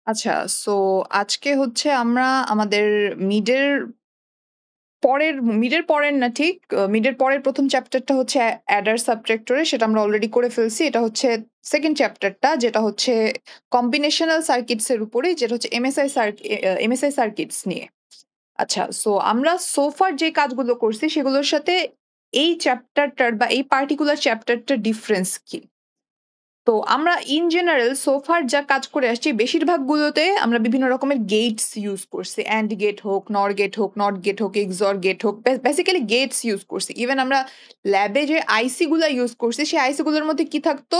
আচ্ছা, সো আজকে হচ্ছে আমরা আমাদের মিডের মিডের পরের না ঠিক মিডের পরের ১ম চ্যাপ্টারটা হচ্ছে অ্যাডার সাবট্রাক্টরে সেটা আমরা অলরেডি করে ফেলছি। এটা হচ্ছে 2nd চ্যাপ্টারটা যেটা হচ্ছে কম্বিনেশনাল সার্কিটস এর উপরে যেটা হচ্ছে এমএসআই সার্কিটস নিয়ে। আচ্ছা, সো আমরা সোফার যে কাজগুলো করছি সেগুলোর সাথে এই চ্যাপ্টারটার বা এই পার্টিকুলার চ্যাপ্টারটার ডিফারেন্স কি? তো আমরা ইন জেনারেল সোফার যা কাজ করে আসছি বেশিরভাগগুলোতে আমরা বিভিন্ন রকমের গেটস ইউজ করছি। অ্যান্ড গেট হোক, নর গেট হোক, নট গেট হোক, এক্সঅর গেট হোক, বেসিক্যালি গেটস ইউজ করছি। ইভেন আমরা ল্যাবে যে আইসি গুলা ইউজ করছি সেই আইসি গুলোর মধ্যে কি থাকতো,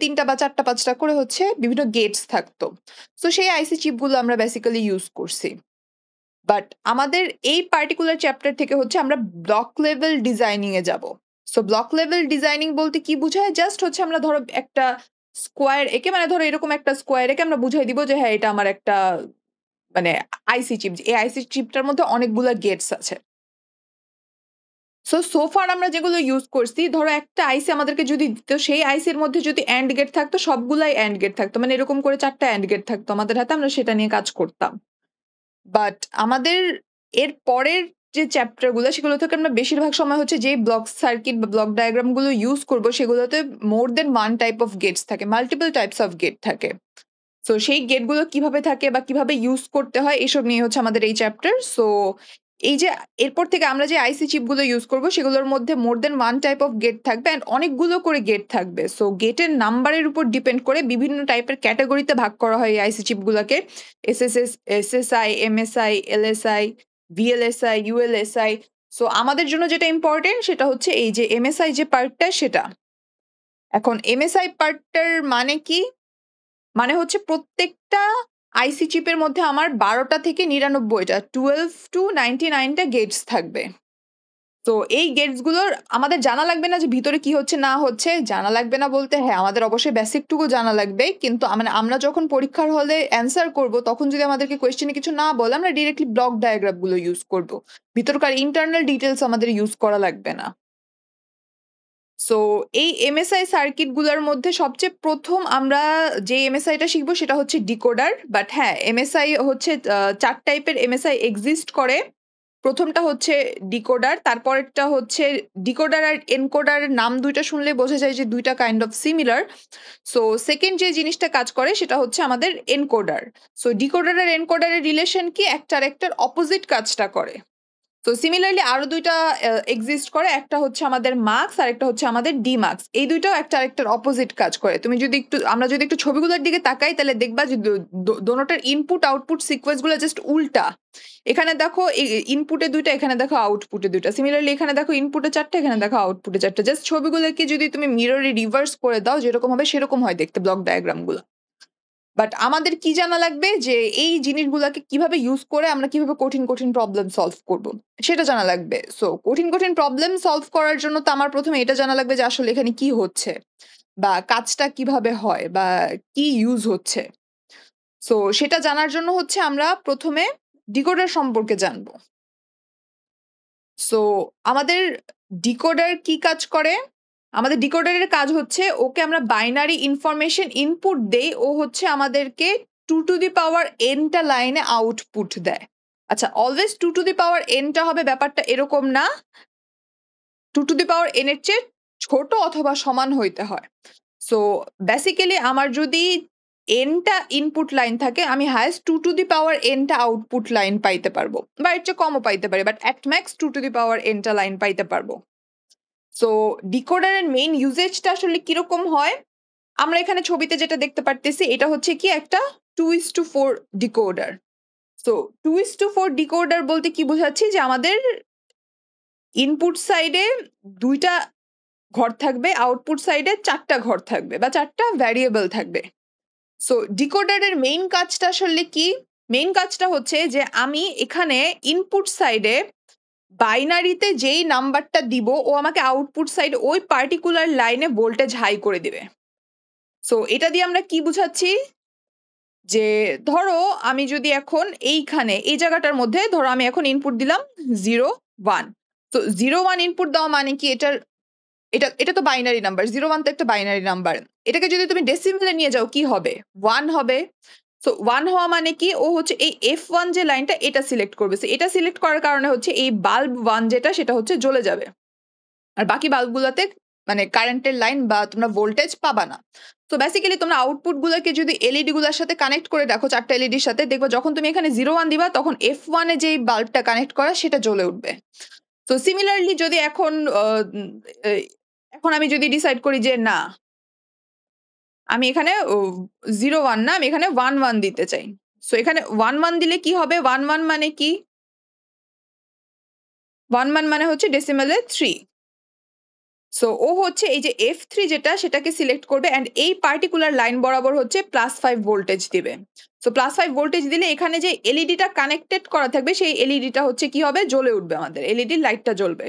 ৩টা বা ৪টা ৫টা করে হচ্ছে বিভিন্ন গেটস থাকতো। তো সেই আইসি চিপগুলো আমরা বেসিক্যালি ইউজ করছি। বাট আমাদের এই পার্টিকুলার চ্যাপ্টার থেকে হচ্ছে আমরা ব্লক লেভেল ডিজাইনিং এ যাব। সো ব্লক লেভেল ডিজাইনিং বলতে কি বুঝায়? জাস্ট হচ্ছে আমরা ধরো একটা স্কোয়ার এঁকে মানে ধরো এরকম একটা স্কোয়ার এঁকে আমরা বুঝাই দিব যে হ্যাঁ, এটা আমার একটা মানে আইসি চিপ। এই আইসি চিপটার মধ্যে অনেকগুলা গেটস আছে। সো ফার আমরা যেগুলো ইউজ করছি ধরো একটা আইসি আমাদেরকে যদি দিত সেই আইসির মধ্যে যদি অ্যান্ড গেট থাকতো সবগুলাই অ্যান্ড গেট থাকতো। মানে এরকম করে ৪টা অ্যান্ড গেট থাকতো আমাদের হাতে, আমরা সেটা নিয়ে কাজ করতাম। বাট আমাদের এর পরের যে চ্যাপ্টার গুলো সেগুলো থেকে আমরা বেশিরভাগ সময় হচ্ছে যে ব্লক সার্কিট বা ব্লক ডায়াগ্রাম গুলো ইউজ করবো সেগুলোতে মোর দেন ওয়ান টাইপ অফ গেটস থাকে, মাল্টিপল টাইপস অফ গেট থাকে। সো সেই গেটগুলো কিভাবে থাকে বা কিভাবে ইউজ করতে হয় এসব নিয়ে হচ্ছে আমাদের এই চ্যাপ্টার। সো এই যে এরপর থেকে আমরা যে আইসি চিপগুলো ইউজ করব সেগুলোর মধ্যে মোর দেন ওয়ান টাইপ অফ গেট থাকবে অ্যান্ড অনেকগুলো করে গেট থাকবে। সো গেটের নাম্বারের উপর ডিপেন্ড করে বিভিন্ন টাইপের ক্যাটাগরিতে ভাগ করা হয় এই আইসি চিপগুলোকে। SSI, MSI, LSI, VLSI, ULSI. So আমাদের জন্য যেটা ইম্পর্টেন্ট সেটা হচ্ছে এই যে এমএসআই যে পার্টটা সেটা। এখন এমএসআই পার্টটার মানে কি? মানে হচ্ছে প্রত্যেকটা আইসি চিপের মধ্যে আমার ১২টা থেকে ৯৯টা 12 টু 99টা গেটস থাকবে। তো এই গেটস গুলোর আমাদের জানা লাগবে না যে ভিতরে কি হচ্ছে না হচ্ছে। জানা লাগবে না বলতে হ্যাঁ, আমাদের অবশ্যই বেসিক টুকু জানা লাগবে। কিন্তু মানে আমরা যখন পরীক্ষার হলে অ্যান্সার করব তখন যদি আমাদেরকে কোয়েশ্চেনে কিছু না বলে আমরা ডিরেক্টলি ব্লক ডায়াগ্রাম গুলো ইউজ করব। ভিতরকার ইন্টারনাল ডিটেইলস আমাদের ইউজ করা লাগবে না। সো এই এমএসআই সার্কিট গুলার মধ্যে সবচেয়ে ১ম আমরা যে এমএসআইটা শিখবো সেটা হচ্ছে ডিকোডার। বাট হ্যাঁ, এমএসআই হচ্ছে ৪ টাইপের এমএসআই এক্সিস্ট করে। ১টা হচ্ছে ডিকোডার, তারপরেরটা হচ্ছে ডিকোডার আর এনকোডারের নাম ২ টা শুনলে বোঝা যায় যে ২ টা kind of similar. So 2nd যে জিনিসটা কাজ করে সেটা হচ্ছে আমাদের এনকোডার। সো ডিকোডার আর এনকোডারের রিলেশন কি? একটা আরেকটার অপোজিট কাজটা করে। তো সিমিলারলি আরো ২ টা এক্সিস্ট করে। একটা হচ্ছে আমাদের মার্কস আর একটা হচ্ছে আমাদের ডিমার্কস। এই ২ টাও একটা আরেকটার অপোজিট কাজ করে। আমরা যদি একটু ছবিগুলোর দিকে তাকাই তাহলে দেখবা যে দোনোটার ইনপুট আউটপুট সিকোয়েন্স গুলো জাস্ট উল্টা। এখানে দেখো ইনপুটে ২ টা, এখানে দেখো আউটপুটে ২ টা। সিমিলারলি এখানে দেখো ইনপুটে ৪ টা, এখানে দেখো আউটপুটে ৪ টা। জাস্ট ছবিগুলোকে যদি তুমি মিররে রিভার্স করে দাও যেরকম হবে সেরকম হয় দেখতে ব্লক ডায়াগ্রাম গুলো। বাট আমাদের কি জানা লাগবে যে এই জিনিসগুলাকে কিভাবে ইউজ করে আমরা কিভাবে কঠিন প্রবলেম সলভ করব সেটা জানা লাগবে। সো কঠিন প্রবলেম সলভ করার জন্য তো আমার ১ম এ এটা জানা লাগবে যে আসলে এখানে কি হচ্ছে বা কাজটা কিভাবে হয় বা কি ইউজ হচ্ছে। সো সেটা জানার জন্য হচ্ছে আমরা ১ম এ ডিকোডার সম্পর্কে জানবো। সো আমাদের ডিকোডার কি কাজ করে? আমাদের ডিকোডারের কাজ হচ্ছে ওকে আমরা বাইনারি ইনফরমেশন ইনপুট দেই, ও হচ্ছে আমাদেরকে 2 টু দি পাওয়ার n টা লাইনে আউটপুট দেয়। আচ্ছা, always 2 to the power n টা হবে ব্যাপারটা এরকম না। 2 টু দি পাওয়ার n এর চেয়ে ছোট অথবা সমান হইতে হয়। সো বেসিক্যালি আমার যদি n টা ইনপুট লাইন থাকে আমি highest 2 to the power n টা আউটপুট লাইন পাইতে পারবো বা এর চেয়ে কমও পাইতে পারি, but at max 2 to the power n টা লাইন পাইতে পারবো। সো ডিকোডারের মেইন ইউজেজটা আসলে কিরকম হয়? আমরা এখানে ছবিতে যেটা দেখতে পারতেছি এটা হচ্ছে কি একটা 2:4 ডিকোডার। সো 2:4 ডিকোডার বলতে কি বোঝাচ্ছি যে আমাদের ইনপুট সাইডে ২ টা ঘর থাকবে, আউটপুট সাইডে ৪ টা ঘর থাকবে বা ৪ টা ভ্যারিয়েবল থাকবে। সো ডিকোডারের মেইন কাজটা আসলে কি? মেইন কাজটা হচ্ছে যে আমি এখানে ইনপুট সাইডে বাইনারিতে যেই নাম্বারটা দিব ও আমাকে আউটপুট সাইডে ওই পার্টিকুলার লাইনে ভোল্টেজ হাই করে দিবে। সো এটা দিয়ে আমরা কি বুঝাচ্ছি? যে ধরো আমি যদি এখন এইখানে এই জায়গাটার মধ্যে ধরো আমি এখন ইনপুট দিলাম 0, 1। তো 0, 1 ইনপুট দেওয়া মানে কি এটা তো বাইনারি নাম্বার। 0, 1 তো একটা বাইনারি নাম্বার। এটাকে যদি তুমি ডেসিমেলে নিয়ে যাও কি হবে? 1 হবে। সো 1 হওয়া মানে কি? ও হচ্ছে এই F1 যে লাইনটা এটা সিলেক্ট করবে। সো এটা সিলেক্ট করার কারণে হচ্ছে এই বাল্ব 1 যেটা সেটা হচ্ছে জ্বলে যাবে। আর বাকি বাল্বগুলাতে মানে কারেন্টের লাইন বা তোমরা ভোল্টেজ পাবা না। তো বেসিক্যালি তোমরা আউটপুট গুলোকে যদি এলইডি গুলার সাথে কানেক্ট করে রাখো 4টা এলইডির সাথে, দেখবে যখন তুমি এখানে 01 দিবা তখন F1 এ যেই বাল্বটা কানেক্ট করা সেটা জ্বলে উঠবে। তো সিমিলারলি যদি এখন এখন আমি যদি ডিসাইড করি যে না, আমি এখানে 01 না, আমি এখানে 11 দিতে চাই। সো এখানে 11 দিলে কি হবে? 11 মানে কি? 11 মানে হচ্ছে ডেসিমেলে 3। সো ও হচ্ছে এই যে F3 যেটা সেটাকে সিলেক্ট করবে অ্যান্ড এই পার্টিকুলার লাইন বরাবর হচ্ছে +5 ভোল্টেজ দিবে। সো +5 ভোল্টেজ দিলে এখানে যে এলইডিটা কানেক্টেড করা থাকবে সেই এলইডিটা হচ্ছে কি হবে? জ্বলে উঠবে, আমাদের এলইডির লাইটটা জ্বলবে।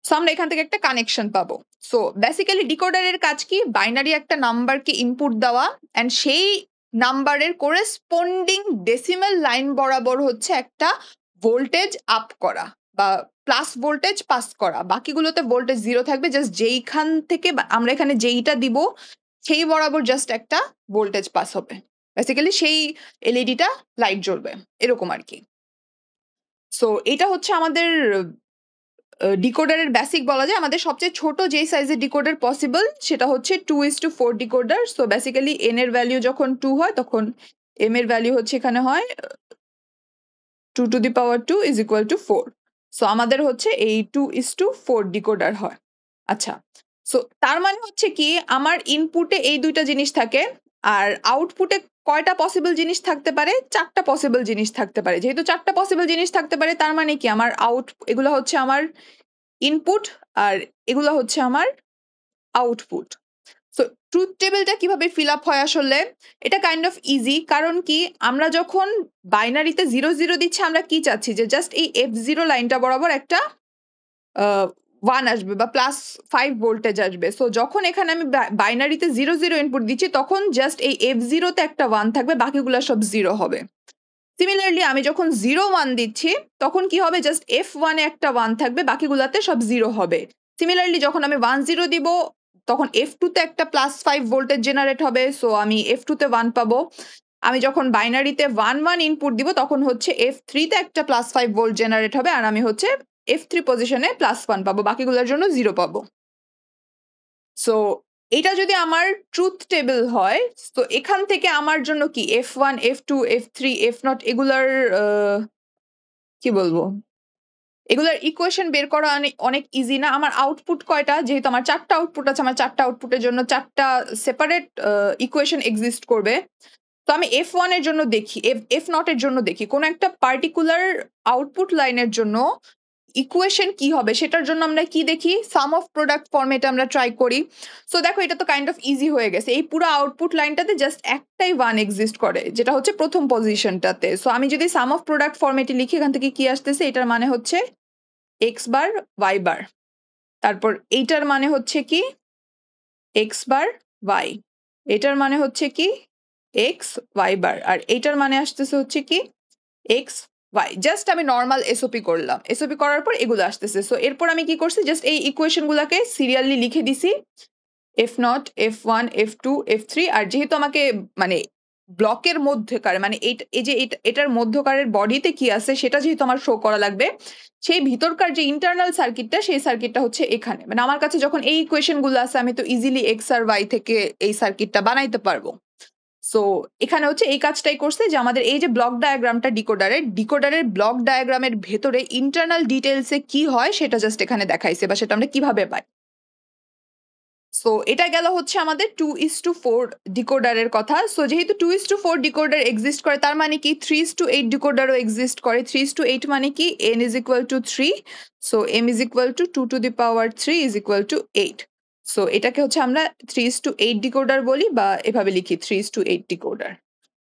সো আমরা এখান থেকে একটা কানেকশন পাবো। সো বেসিক্যালি ডিকোডারের কাজ কি? বাইনারি একটা নাম্বারকে ইনপুট দেওয়া অ্যান্ড সেই নাম্বারের কোরেসপন্ডিং ডেসিমাল লাইন বরাবর হচ্ছে একটা ভোল্টেজ আপ করা বা প্লাস ভোল্টেজ পাস করা। বাকিগুলোতে ভোল্টেজ 0 থাকবে, জাস্ট যেইখান থেকে আমরা এখানে যেইটা দিব সেই বরাবর জাস্ট একটা ভোল্টেজ পাস হবে। বেসিক্যালি সেই এলইডিটা লাইট জ্বলবে, এরকম আর কি। সো এটা হচ্ছে আমাদের ডিকোডারের বেসিক বলা যায়। আমাদের সবচেয়ে ছোট যেই সাইজের ডিকোডার পসিবল সেটা হচ্ছে 2:4 ডিকোডার। সো বেসিক্যালি n এর ভ্যালু যখন 2 হয় তখন m এর ভ্যালু হচ্ছে এখানে হয় 2 to the power 2 is equal to 4। So আমাদের হচ্ছে এই 2:4 ডিকোডার হয়। আচ্ছা, সো তার মানে হচ্ছে কি আমার ইনপুটে এই দুইটা জিনিস থাকে আর আউটপুটে কয়টা পসিবল জিনিস থাকতে পারে? 4টা পসিবল জিনিস থাকতে পারে। যেহেতু 4টা পসিবল জিনিস থাকতে পারে তার মানে কি আমার এগুলো হচ্ছে আমার ইনপুট আর এগুলো হচ্ছে আমার আউটপুট। সো ট্রুথ টেবিলটা কিভাবে ফিল আপ হয় আসলে? এটা কাইন্ড অফ ইজি। কারণ কি আমরা যখন বাইনারিতে 0 দিচ্ছি আমরা কি চাচ্ছি? যে জাস্ট এই F0 লাইনটা বরাবর একটা 1 আসবে বা +5 ভোল্টেজ আসবে। সো যখন এখানে আমি বাইনারিতে 0 ইনপুট দিচ্ছি তখন জাস্ট এই F0 তে একটা 1 থাকবে, বাকিগুলা সব 0 হবে। সিমিলারলি আমি যখন 01 দিচ্ছি তখন কি হবে? জাস্ট F1 এ একটা 1 থাকবে, বাকিগুলাতে সব 0 হবে। সিমিলারলি যখন আমি 10 দিব তখন F2 তে একটা +5 ভোল্টেজ জেনারেট হবে। সো আমি F2 তে 1 পাবো। আমি যখন বাইনারিতে 11 ইনপুট দিব তখন হচ্ছে F3 তে একটা +5 ভোল্ট জেনারেট হবে আর আমি হচ্ছে F3 পজিশনে +1 পাবো, বাকিগুলোর জন্য 0 পাবো। সো এটা যদি আমার ট্রুথ টেবিল হয় তো এখান থেকে আমার জন্য কি F1, F2, F3, F0 এগুলার কি বলবো, এগুলার ইকুয়েশন বের করা অনেক ইজি না? আমার আউটপুট কয়টা? যেহেতু আমার 4টা আউটপুট আছে, আমার 4টা আউটপুটের জন্য 4টা সেপারেট ইকুয়েশন এক্সিস্ট করবে। তো আমি F1 এর জন্য দেখি, F0 এর জন্য দেখি কোন একটা পার্টিকুলার আউটপুট লাইনের জন্য ইকুয়েশন কি হবে সেটার জন্য আমরা কি দেখি? সাম অফ প্রোডাক্ট ফর্মেটে আমরা ট্রাই করি। সো দেখো এটা তো কাইন্ড অফ ইজি হয়ে গেছে। এই পুরো আউটপুট লাইনটাতে জাস্ট একটাই 1 এক্সিস্ট করে যেটা হচ্ছে প্রথম পজিশনটাতে। সো আমি যদি সাম অফ প্রোডাক্ট ফর্মেটে লিখি এখান থেকে কি আসতেছে? এটার মানে হচ্ছে x বার y বার, তারপর এইটার মানে হচ্ছে কি x বার y, এটার মানে হচ্ছে কি x y বার, আর এইটার মানে আসতেছে হচ্ছে কি x y। জাস্ট আমি নর্মাল এসওপি করলাম, এসওপি করার পর এগুলো আসতেছে। সো এরপর আমি কি করছি? জাস্ট এই ইকুয়েশন গুলাকে সিরিয়ালি লিখে দিছি F0, F1, F2, F3। আর যেহেতু আমাকে মানে ব্লকের মধ্যকার মানে এই যে এটার মধ্যকারের বডিতে কি আছে সেটা যেহেতু আমার শো করা লাগবে, সেই ভিতরকার যে ইন্টারনাল সার্কিটটা সেই সার্কিটটা হচ্ছে এখানে। মানে আমার কাছে যখন এই ইকুয়েশন গুলো আছে আমি তো ইজিলি x আর y থেকে এই সার্কিটটা বানাইতে পারবো। সো এখানে হচ্ছে এই কাজটাই করছে যে আমাদের এই যে ব্লক ডায়াগ্রামটা ডিকোডারের ব্লক ডায়াগ্রামের ভেতরে ইন্টারনাল ডিটেলসে কি হয় সেটা জাস্ট এখানে দেখাইছে বা সেটা আমরা কিভাবে পাই। সো এটা গেল হচ্ছে আমাদের 2:4 ডিকোডারের কথা। সো যেহেতু 2:4 ডিকোডার এক্সিস্ট করে তার মানে কি 3:8 ডিকোডারও এক্সিস্ট করে। 3:8 মানে কি n is equal to 3, so m is equal to 2 to the power 3 is equal to 8। So এটাকে হচ্ছে আমরা 3:8 ডিকোডার বলি বা এভাবে লিখি 3:8 ডিকোডার,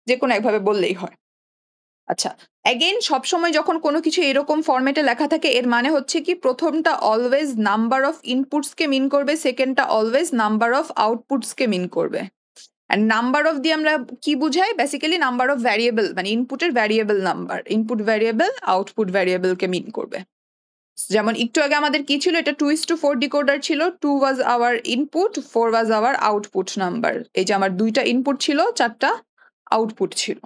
যে কোনো একভাবে বললেই হয়। আচ্ছা, অ্যাগেইন সবসময় যখন কোনো কিছু এরকম ফরম্যাটে লেখা থাকে এর মানে হচ্ছে কি প্রথমটা অলওয়েজ নাম্বার অফ ইনপুটসকে মিন করবে, সেকেন্ডটা অলওয়েজ নাম্বার অফ আউটপুটসকে মিন করবে। অ্যান্ড নাম্বার অফ দিয়ে আমরা কি বুঝাই? বেসিক্যালি নাম্বার অফ ভ্যারিয়েবল, মানে ইনপুটের variable number, input variable output ভ্যারিয়েবলকে মিন করবে। যেমন একটু আগে আমাদের কি ছিল, এটা 2:4 ডিকোডার ছিল। 2 was our input, 4 was our output number. এই যে আমার 2টা ইনপুট ছিল, 4টা আউটপুট ছিল।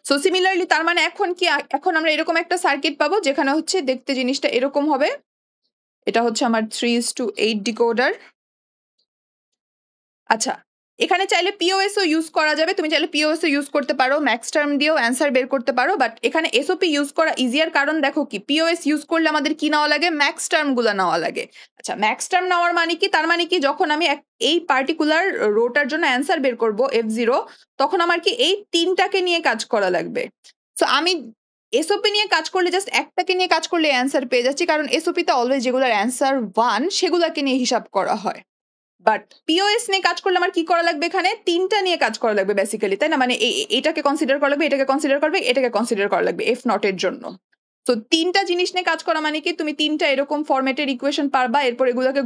সো সিমিলারলি তার মানে এখন কি, এখন আমরা এরকম একটা সার্কিট পাবো যেখানে হচ্ছে দেখতে জিনিসটা এরকম হবে। এটা হচ্ছে আমার 3:8 ডিকোডার। আচ্ছা, এখানে চাইলে পিওএস ও ইউজ করা যাবে। তুমি চাইলে পিওএস ও ইউজ করতে পারো, ম্যাক্স টার্ম দিয়েও অ্যান্সার বের করতে পারো। বাট এখানে এসওপি ইউজ করা ইজিয়ার, কারণ দেখো কি, পিওএস ইউজ করলে আমাদের কি নেওয়া লাগে, ম্যাক্স টার্ম গুলো নেওয়া লাগে। আচ্ছা, ম্যাক্স টার্ম নেওয়ার মানে কি, তার মানে কি যখন আমি এই পার্টিকুলার রোটার জন্য অ্যান্সার বের করব F0, তখন আমার কি এই 3টাকে নিয়ে কাজ করা লাগবে। সো আমি এসওপি নিয়ে কাজ করলে জাস্ট একটাকে নিয়ে কাজ করলে অ্যান্সার পেয়ে যাচ্ছি, কারণ এসওপিতে অলওয়েজ যেগুলোর অ্যান্সার 1 সেগুলোকে নিয়ে হিসাব করা হয়। বাট পিওএস নিয়ে কাজ করলে আমার কি করা লাগবে, এখানে 3টা নিয়ে কাজ করা লাগবে বেসিক্যালি, তাই না? মানে এটাকে কনসিডার করা লাগবে, এটাকে কনসিডার করবে, এটাকে কনসিডার করা লাগবে এফ নট এর জন্য। তো 3টা জিনিস নিয়ে কাজ করা মানে কি, তুমি 3টা এরকম ফরম্যাটের ইকুয়েশন পারবা, এরপর এগুলোকে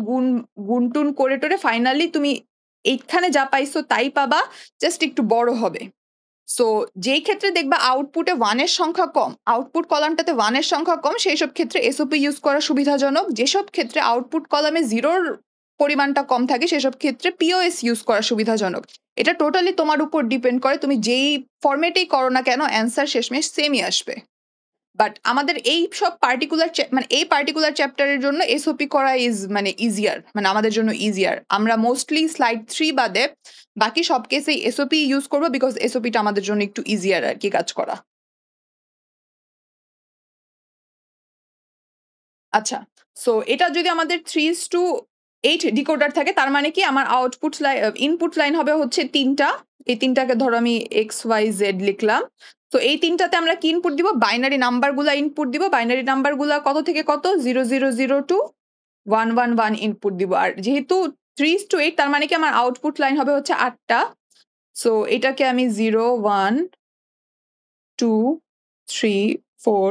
গুনটুন করে টোরে ফাইনালি তুমি এইখানে যা পাইছো তাই পাবা, জাস্ট একটু বড় হবে। সো যেই ক্ষেত্রে দেখবা আউটপুটে 1 এর সংখ্যা কম, আউটপুট কলামটাতে 1 এর সংখ্যা কম, সেই সব ক্ষেত্রে এসওপি ইউজ করা সুবিধাজনক। যেসব ক্ষেত্রে আউটপুট কলামে 0-র পরিমাণটা কম থাকে, সেসব ক্ষেত্রে পিওএস ইউজ করা সুবিধাজনক। এটা টোটালি তোমার উপর ডিপেন্ড করে, তুমি যেই ফরম্যাটেই করো না কেন অ্যান্সার শেষমেশ সেমই আসবে। বাট আমাদের এই সব পার্টিকুলার মানে এই পার্টিকুলার চ্যাপ্টারের জন্য এসওপি করা মানে ইজিয়ার, মানে আমাদের জন্য ইজিয়ার। আমরা মোস্টলি স্লাইড 3 বাদে বাকি সব কেসেই এসওপি ইউজ করবো, বিকজ এসওপিটা আমাদের জন্য একটু ইজিয়ার আর কি কাজ করা। আচ্ছা, সো এটা যদি আমাদের 3:8 ডিকোডার থাকে, তার মানে কি আমার আউটপুট ইনপুট লাইন হবে হচ্ছে 3টা। এই 3টাকে ধরো আমি XYZ লিখলাম। তো এই 3টাতে আমরা কি ইনপুট দিব, বাইনারি নাম্বার গুলা ইনপুট দিব। বাইনারি নাম্বার গুলা কত থেকে কত, 0002 to 111 ইনপুট দিব। আর যেহেতু 3:8, তার মানে কি আমার আউটপুট লাইন হবে হচ্ছে 8টা। সো এটাকে আমি 0 1 2 3 4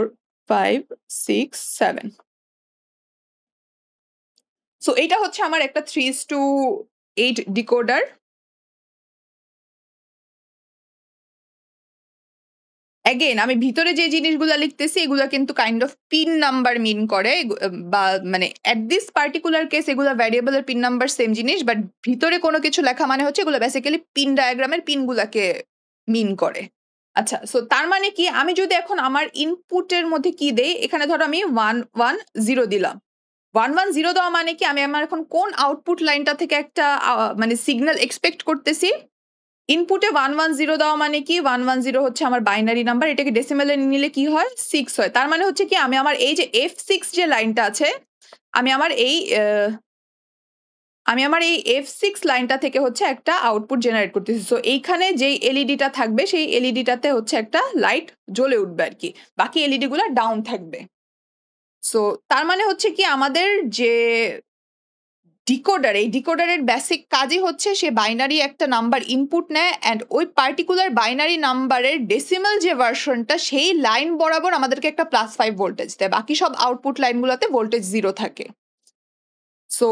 5 6 7। সো এটা হচ্ছে আমার একটা 3:8 ডিকোডার। অ্যাগেন আমি ভিতরে যে জিনিসগুলা লিখতেছি এগুলা কিন্তু কাইন্ড অফ পিন নাম্বার মিন করে, বা মানে এট দিস পার্টিকুলার কেস এগুলা ভ্যারিয়েবলের পিন নাম্বার সেম জিনিস, বাট ভিতরে কোনো কিছু লেখা মানে হচ্ছে এগুলো বেসিক্যালি পিন ডায়াগ্রামের পিনগুলাকে মিন করে। আচ্ছা, সো তার মানে কি, আমি যদি এখন আমার ইনপুটের মধ্যে কি দেই, এখানে ধরো আমি 110 দিলাম। 110 দেওয়া মানে কি, আমি আমার এখন কোন আউটপুট লাইনটা থেকে একটা মানে সিগন্যাল এক্সপেক্ট করতেছি। ইনপুটে 110 দেওয়া মানে কি, 110 হচ্ছে আমার বাইনারি নাম্বার, এটাকে ডেসিমেলে নিলে কি হয়, 6 হয়। তার মানে হচ্ছে কি, আমি আমার এই যে F6 যে লাইনটা আছে, আমি আমার এই F6 লাইনটা থেকে হচ্ছে একটা আউটপুট জেনারেট করতেছি। সো এইখানে যেই এলইডিটা থাকবে, সেই এলইডিটাতে হচ্ছে একটা লাইট জ্বলে উঠবে আর কি, বাকি এলইডি গুলা ডাউন থাকবে। সো তার মানে হচ্ছে কি, আমাদের যে ডিকোডার, এই ডিকোডারের বেসিক কাজই হচ্ছে সে বাইনারি একটা নাম্বার ইনপুট নেয়, অ্যান্ড ওই পার্টিকুলার বাইনারি নাম্বারের ডেসিমাল যে ভার্সনটা, সেই লাইন বরাবর আমাদেরকে একটা +5 ভোল্টেজ দেয়। বাকি সব আউটপুট লাইনগুলোতে ভোল্টেজ 0 থাকে। সো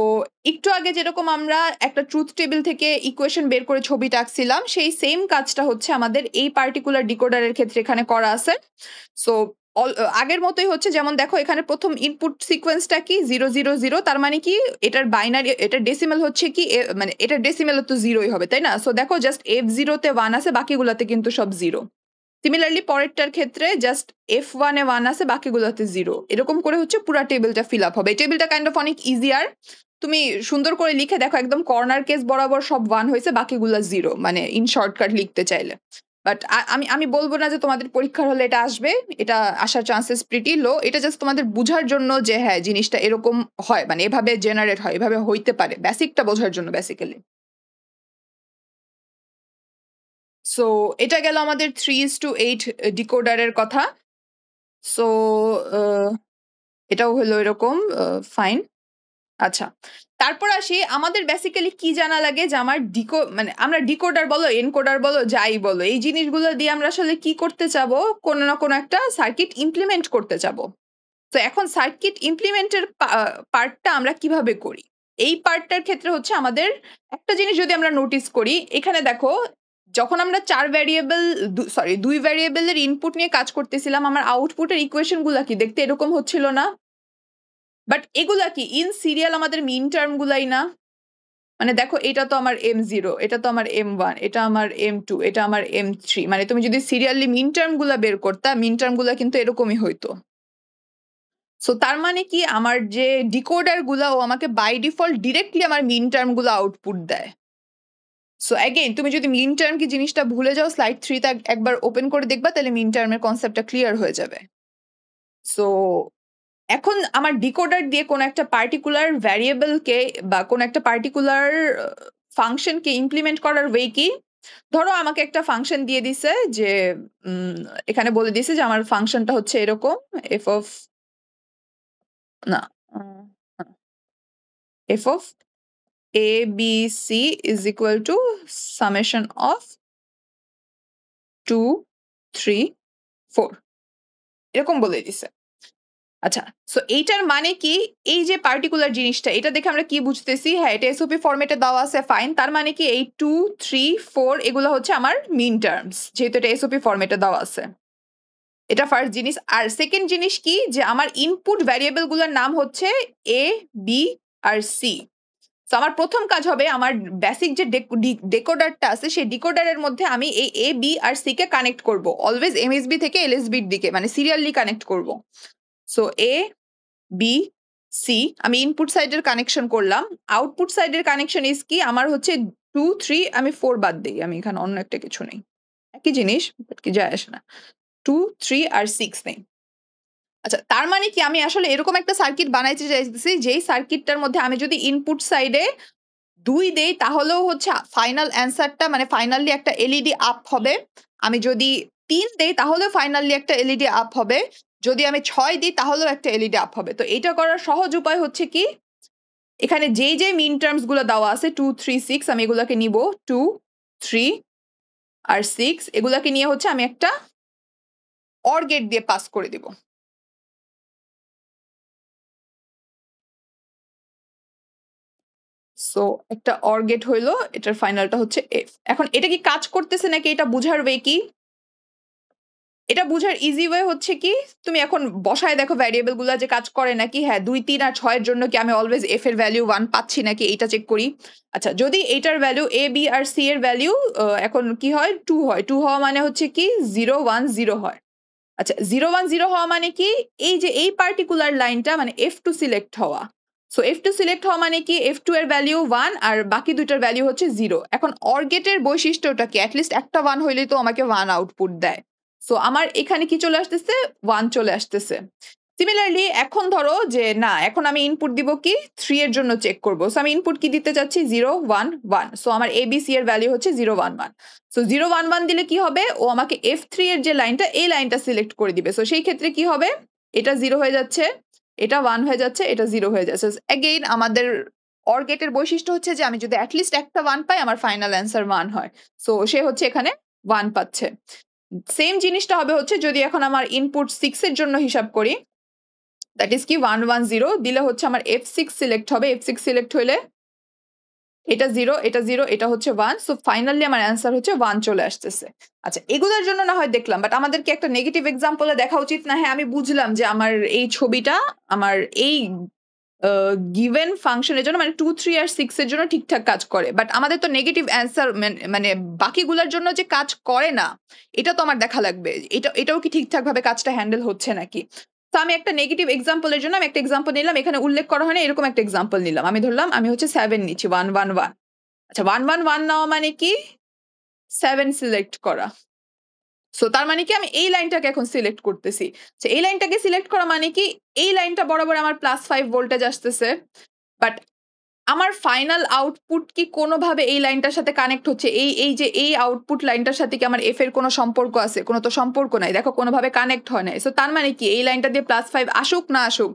একটু আগে যেরকম আমরা একটা ট্রুথ টেবিল থেকে ইকুয়েশন বের করে ছবিটা আঁকছিলাম, সেই সেম কাজটা হচ্ছে আমাদের এই পার্টিকুলার ডিকোডারের ক্ষেত্রে এখানে করা আছে। সো আগের মতোই হচ্ছে, যেমন দেখো এখানে প্রথম ইনপুট সিকোয়েন্সটা কি, 000, তার মানে কি এটার বাইনারি, এটার ডেসিমাল হচ্ছে কি, মানে এটার ডেসিমাল তো 0ই হবে, তাই না? সো দেখো জাস্ট F0-তে 1 আছে, বাকিগুলোতে কিন্তু সব 0। সিমিলারলি পরেরটার ক্ষেত্রে জাস্ট F1-এ 1 আছে, বাকিগুলোতে 0। এরকম করে হচ্ছে পুরো টেবিলটা ফিল আপ হবে। এই টেবিলটা কাইন্ড অফ অনেক ইজিয়ার। তুমি সুন্দর করে লিখে দেখো, একদম কর্নার কেস বরাবর সব 1 হয়েছে, বাকিগুলো 0, মানে ইন শর্টকাট লিখতে চাইলে। বাট আমি বলবো না যে তোমাদের পরীক্ষার হলে এটা আসবে, এটা আসার চান্সেস প্রিটি লো। এটা জাস্ট তোমাদের বুঝার জন্য যে হ্যাঁ জিনিসটা এরকম হয়, মানে এভাবে জেনারেট হয়, এভাবে হইতে পারে, বেসিকটা বোঝার জন্য বেসিক্যালি। সো এটা গেল আমাদের 3:8 ডিকোডারের কথা। সো এটাও হলো এরকম, ফাইন। আচ্ছা, তারপর আসি, আমাদের বেসিক্যালি কি জানা লাগে, যে আমার মানে আমরা ডিকোডার বলো, এনকোডার বলো, যাই বলো, এই জিনিসগুলো দিয়ে আমরা আসলে কি করতে চাবো, কোনো না কোনো একটা সার্কিট ইমপ্লিমেন্ট করতে চাবো। তো এখন সার্কিট ইমপ্লিমেন্টের পার্টটা আমরা কিভাবে করি, এই পার্টটার ক্ষেত্রে হচ্ছে আমাদের একটা জিনিস যদি আমরা নোটিস করি, এখানে দেখো যখন আমরা 4 ভ্যারিয়েবল সরি 2 ভ্যারিয়েবলের ইনপুট নিয়ে কাজ করতেছিলাম আমার আউটপুটের ইকুয়েশন গুলা কি দেখতে এরকম হচ্ছিল না? বাট এগুলা কি ইন সিরিয়াল আমাদের মিন টার্ম গুলাই না? মানে দেখো এটা তো আমার M0, এটা তো আমার M1, এটা আমার M2, এটা আমার M3, মানে তুমি যদি সিরিয়ালি মিন টার্ম গুলা বের করতা মিন টার্ম গুলা কিন্তু এরকমই হইতো। সো তার মানে কি আমার যে ডিকোডার গুলা ও আমাকে বাই ডিফল্ট ডিরেক্টলি আমার মিন টার্ম গুলো আউটপুট দেয়। সো অ্যাগেইন তুমি যদি মিন টার্ম কি জিনিসটা ভুলে যাও স্লাইড 3 তে একবার ওপেন করে দেখবা তাহলে মিন টার্মের কনসেপ্টটা ক্লিয়ার হয়ে যাবে। সো এখন আমার ডিকোডার দিয়ে কোনো একটা পার্টিকুলার ভ্যারিয়েবলকে বা কোনো একটা পার্টিকুলার ফাংশনকে ইমপ্লিমেন্ট করার ওয়ে কি? ধরো আমাকে একটা ফাংশন দিয়ে দিছে যে এখানে বলে দিছে যে আমার ফাংশনটা হচ্ছে এরকম f of না f of a b c is equal to summation of 2 3 4 এরকম বলে দিছে। আচ্ছা, সো এইটার মানে কি এই যে পার্টিকুলার জিনিসটা এটা দেখে আমরা কি বুঝতেছি? হ্যাঁ, এটা এসওপি ফরম্যাটে দেওয়া আছে ফাইন। তার মানে কি এই 2 3 4 এগুলো হচ্ছে আমার মিন টার্মস যেহেতু এটা এসওপি ফরম্যাটে দেওয়া আছে। এটা ফার্স্ট জিনিস। আর সেকেন্ড জিনিস কি যে আমার ইনপুট ভ্যারিয়েবল গুলোর নাম হচ্ছে এ বি আর সি। তো আমার প্রথম কাজ হবে আমার বেসিক যে ডেকোডারটা আছে সেই ডিকোডারের মধ্যে আমি এই A B R C K connect করব অলওয়েজ এমএসবি থেকে এলএসবির দিকে মানে সিরিয়ালি কানেক্ট করব। সো এ বি সি আমি ইনপুট সাইডের কানেকশন করলাম। আউটপুট সাইডের কানেকশন ইজ কি আমার হচ্ছে 2 3 আমি 4 বাদ দিই, আমি এখানে অন্য একটা কিছু নেই, একই জিনিস কি যায় আসে না, 2 3 আর 6 নেই। আচ্ছা, তার মানে কি আমি আসলে এরকম একটা সার্কিট বানাইতে চাইতেছি যেই সার্কিটটার মধ্যে আমি যদি ইনপুট সাইডে 2 দেই তাহলেও হচ্ছে ফাইনাল অ্যান্সারটা মানে ফাইনালি একটা এলইডি আপ হবে। আমি যদি 3 দেই তাহলেও ফাইনালি একটা এলইডি আপ হবে। যদি আমি 6 দিই তাহলেও একটা এলইডি আপ হবে। তো এটা করার সহজ উপায় হচ্ছে কি এখানে যেই মিন টার্মস গুলো দেওয়া আছে 2 3 6 আমি এগুলাকে নিব 2 3 আর 6 এগুলাকে নিয়ে হচ্ছে আমি একটা অর গেট দিয়ে পাস করে দিব। সো একটা অর গেট হইলো, এটার ফাইনালটা হচ্ছে এফ। এখন এটা কি কাজ করতেছে নাকি এটা বুঝার ওয়ে কি? এটা বুঝার ইজি ওয়ে হচ্ছে কি তুমি এখন বসায় দেখো ভ্যারিয়েবল গুলা যে কাজ করে নাকি। হ্যাঁ, 2 3 আর 6 এর জন্য কি আমি অলওয়েজ এফ এর ভ্যালু 1 পাচ্ছি নাকি এটা চেক করি। আচ্ছা, যদি এইটার value A B R C এর ভ্যালু এখন কি হয় 2 হয়, 2 হওয়া মানে হচ্ছে কি 0 1 0 হয়। আচ্ছা, 0 1 0 হওয়া মানে কি এই যে এই পার্টিকুলার লাইনটা মানে F2 সিলেক্ট হওয়া। সো F2 সিলেক্ট হওয়া মানে কি F2 এর ভ্যালু 1 আর বাকি দুইটার ভ্যালু হচ্ছে 0। এখন অর গেটের বৈশিষ্ট্যটা কি অ্যাটলিস্ট একটা 1 হইলেই তো আমাকে 1 আউটপুট দেয়। সো আমার এখানে কি চলে আসতেছে 1 চলে আসতেছে। সিমিলারলি এখন ধরো যে না এখন আমি ইনপুট দিব কি 3 এর জন্য চেক করব। সো আমি ইনপুট কি দিতে চাচ্ছি 0 1 1। সো আমার ABC এর ভ্যালু হচ্ছে 0 1 1। সো 0 1 1 দিলে কি হবে ও আমাকে F3 এর যে লাইনটা এই লাইনটা সিলেক্ট করে দিবে। সো সেই ক্ষেত্রে কি হবে এটা 0 হয়ে যাচ্ছে, এটা 1 হয়ে যাচ্ছে, এটা 0 হয়ে যাচ্ছে। এগেইন আমাদের অর গেটের বৈশিষ্ট্য হচ্ছে যে আমি যদি অ্যাটলিস্ট একটা 1 পাই আমার ফাইনাল অ্যান্সার 1 হয়। সো সে হচ্ছে এখানে 1 পাচ্ছে। সেম জিনিসটা হবে হচ্ছে যদি এখন আমার ইনপুট 6 এর জন্য হিসাব করি, দ্যাট ইজ কি 1 1 0 দিলে হচ্ছে আমার F6 সিলেক্ট হবে। F6 সিলেক্ট হইলে এটা 0 এটা 0 এটা হচ্ছে 1। সো ফাইনালি আমার অ্যান্সার হচ্ছে 1 চলে আসতেছে। আচ্ছা, এগুলোর জন্য না হয় দেখলাম, বাট আমাদেরকে একটা নেগেটিভ এক্সাম্পলে দেখা উচিত না? হ্যাঁ, আমি বুঝলাম যে আমার এই ছবিটা আমার এই গিভেন ফাংশনের জন্য মানে 2 3 আর 6 এর জন্য ঠিকঠাক কাজ করে, বাট আমাদের তো নেগেটিভ অ্যান্সার মানে বাকিগুলোর জন্য যে কাজ করে না এটা তো আমার দেখা লাগবে। এটাও কি ঠিকঠাক ভাবে কাজটা হ্যান্ডেল হচ্ছে নাকি। তো আমি একটা নেগেটিভ এক্সাম্পলের জন্য আমি একটা এক্সাম্পল নিলাম, এখানে উল্লেখ করা হয় না এরকম একটা এক্সাম্পল নিলাম। আমি ধরলাম আমি হচ্ছে 7 নিচ্ছি 1 1 1। আচ্ছা, 1 1 1 নেওয়া মানে কি 7 সিলেক্ট করা। সো তার মানে কি আমি এই লাইনটাকে এখন সিলেক্ট করতেছি। আচ্ছা, এই লাইনটাকে সিলেক্ট করা মানে কি এই লাইনটা বরাবর আমার +5 ভোল্টেজ আসতেছে, বাট আমার ফাইনাল আউটপুট কি কোনোভাবে এই লাইনটার সাথে কানেক্ট হচ্ছে? এই যে এই আউটপুট লাইনটার সাথে কি আমার এফ এর কোনো সম্পর্ক আছে? কোনো তো সম্পর্ক নাই। দেখো কোনোভাবে কানেক্ট হয় নাই। সো তার মানে কি এই লাইনটা দিয়ে +5 আসুক না আসুক